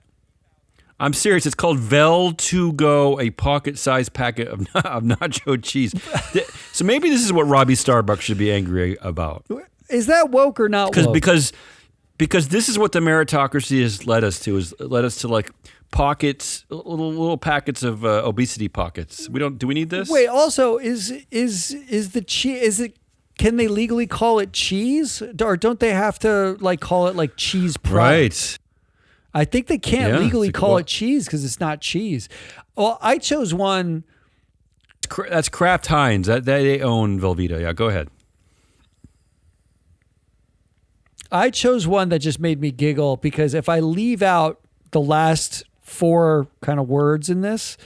S1: I'm serious. It's called Vel2Go, a pocket-sized packet of nacho cheese. So maybe this is what Robbie Starbuck should be angry about.
S2: Is that woke or not woke?
S1: Because this is what the meritocracy has led us to, like pockets, little packets of obesity pockets. Do we need this?
S2: Wait. Also, is the cheese? Is it? Can they legally call it cheese, or don't they have to call it cheese product?
S1: Right.
S2: I think they can't legally call it cheese because it's not cheese. Well, I chose one.
S1: that's Kraft Heinz. That they own Velveeta. Yeah, go ahead.
S2: I chose one that just made me giggle because if I leave out the last 4 kind of words in this,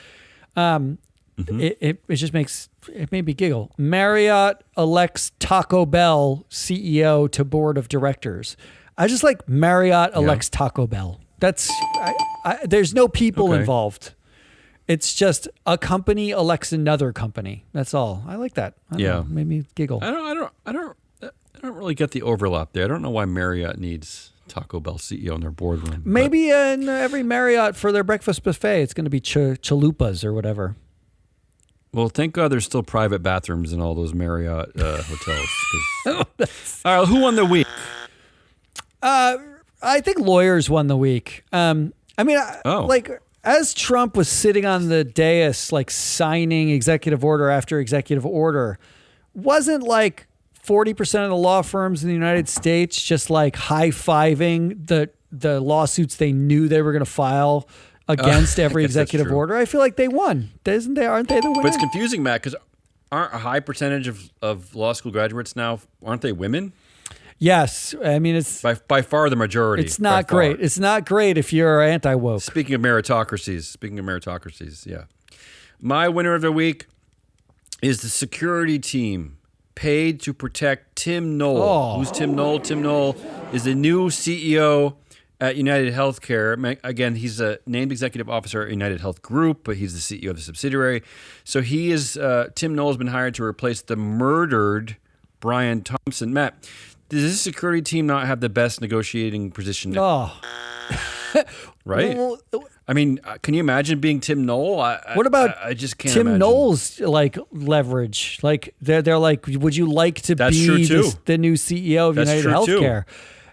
S2: it just made me giggle. Marriott elects Taco Bell CEO to board of directors. I just like Marriott elects Taco Bell. That's there's no people involved. It's just a company elects another company. That's all. I like that. I don't know, made me giggle.
S1: I don't really get the overlap there. I don't know why Marriott needs Taco Bell CEO in their boardroom.
S2: Maybe in every Marriott for their breakfast buffet, it's going to be chalupas or whatever.
S1: Well, thank God there's still private bathrooms in all those Marriott hotels. All right, who won the week?
S2: I think lawyers won the week. Like as Trump was sitting on the dais, like signing executive order after executive order, wasn't like 40% of the law firms in the United States just like high-fiving the lawsuits they knew they were going to file against every executive order? I feel like they won. Aren't they the winner?
S1: But it's confusing, Matt, because aren't a high percentage of law school graduates now, aren't they women?
S2: Yes. I mean, it's
S1: by far the majority.
S2: It's not great. It's not great if you're anti-woke.
S1: Speaking of meritocracies, yeah. My winner of the week is the security team paid to protect Tim Knoll.
S2: Oh.
S1: Who's Tim Knoll? Tim Knoll is the new CEO at United Healthcare. Again, he's a named executive officer at United Health Group, but he's the CEO of the subsidiary. So Tim Knoll has been hired to replace the murdered Brian Thompson. Matt, does this security team not have the best negotiating position?
S2: Oh.
S1: Right?
S2: Well,
S1: I mean, can you imagine being Tim Knoll?
S2: What about
S1: I just can't
S2: Tim
S1: imagine.
S2: Knoll's like leverage? Like they're like, would you like to be the new CEO of United Healthcare?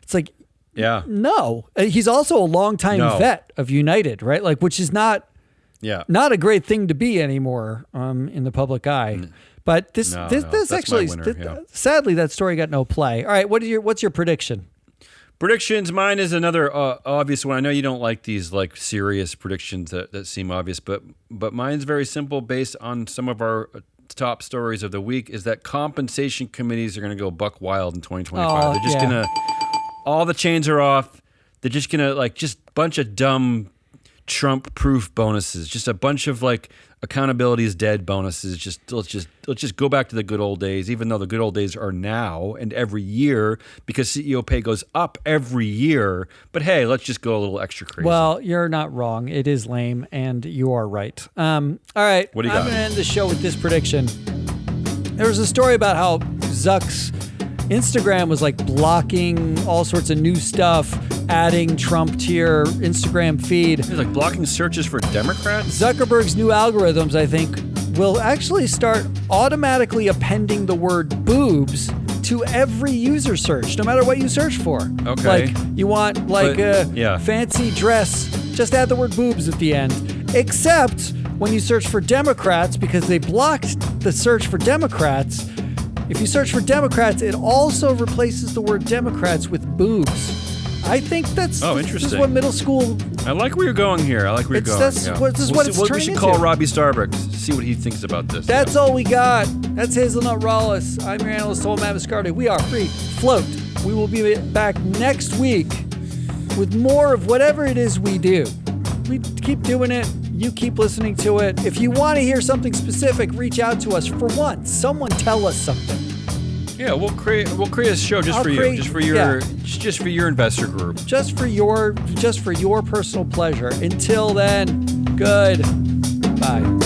S2: It's like, no. He's also a longtime vet of United, right? Like, which is not a great thing to be anymore in the public eye. But this actually, sadly, that story got no play. All right, what's your prediction?
S1: Predictions. Mine is another obvious one. I know you don't like these like serious predictions that seem obvious, but mine's very simple based on some of our top stories of the week is that compensation committees are going to go buck wild in 2025. They're just going to, all the chains are off. They're just going to like just a bunch of dumb Trump-proof bonuses, just a bunch of like accountability is dead bonuses. Let's just go back to the good old days, even though the good old days are now and every year because CEO pay goes up every year. But hey, let's just go a little extra crazy.
S2: Well, you're not wrong. It is lame, and you are right. All right,
S1: what do you got?
S2: I'm going to end the show with this prediction. There was a story about how Zuck's Instagram was like blocking all sorts of new stuff, adding Trump to your Instagram feed.
S1: It's like blocking searches for Democrats?
S2: Zuckerberg's new algorithms, I think, will actually start automatically appending the word boobs to every user search, no matter what you search for.
S1: Okay.
S2: Like, you want fancy dress, just add the word boobs at the end. Except when you search for Democrats, because they blocked the search for Democrats, if you search for Democrats, it also replaces the word Democrats with boobs. I think this is what middle school...
S1: I like where you're going here.
S2: This is what it's turning into.
S1: We should call Robbie Starbucks, see what he thinks about this.
S2: That's all we got. That's Hazelnut Rawlis. I'm your analyst, Matt Viscardi. We are Free Float. We will be back next week with more of whatever it is we do. We keep doing it. You keep listening to it. If you want to hear something specific, reach out to us. For once, someone tell us something.
S1: Yeah, we'll create a show just for you, just for your investor group,
S2: just for your personal pleasure. Until then, goodbye.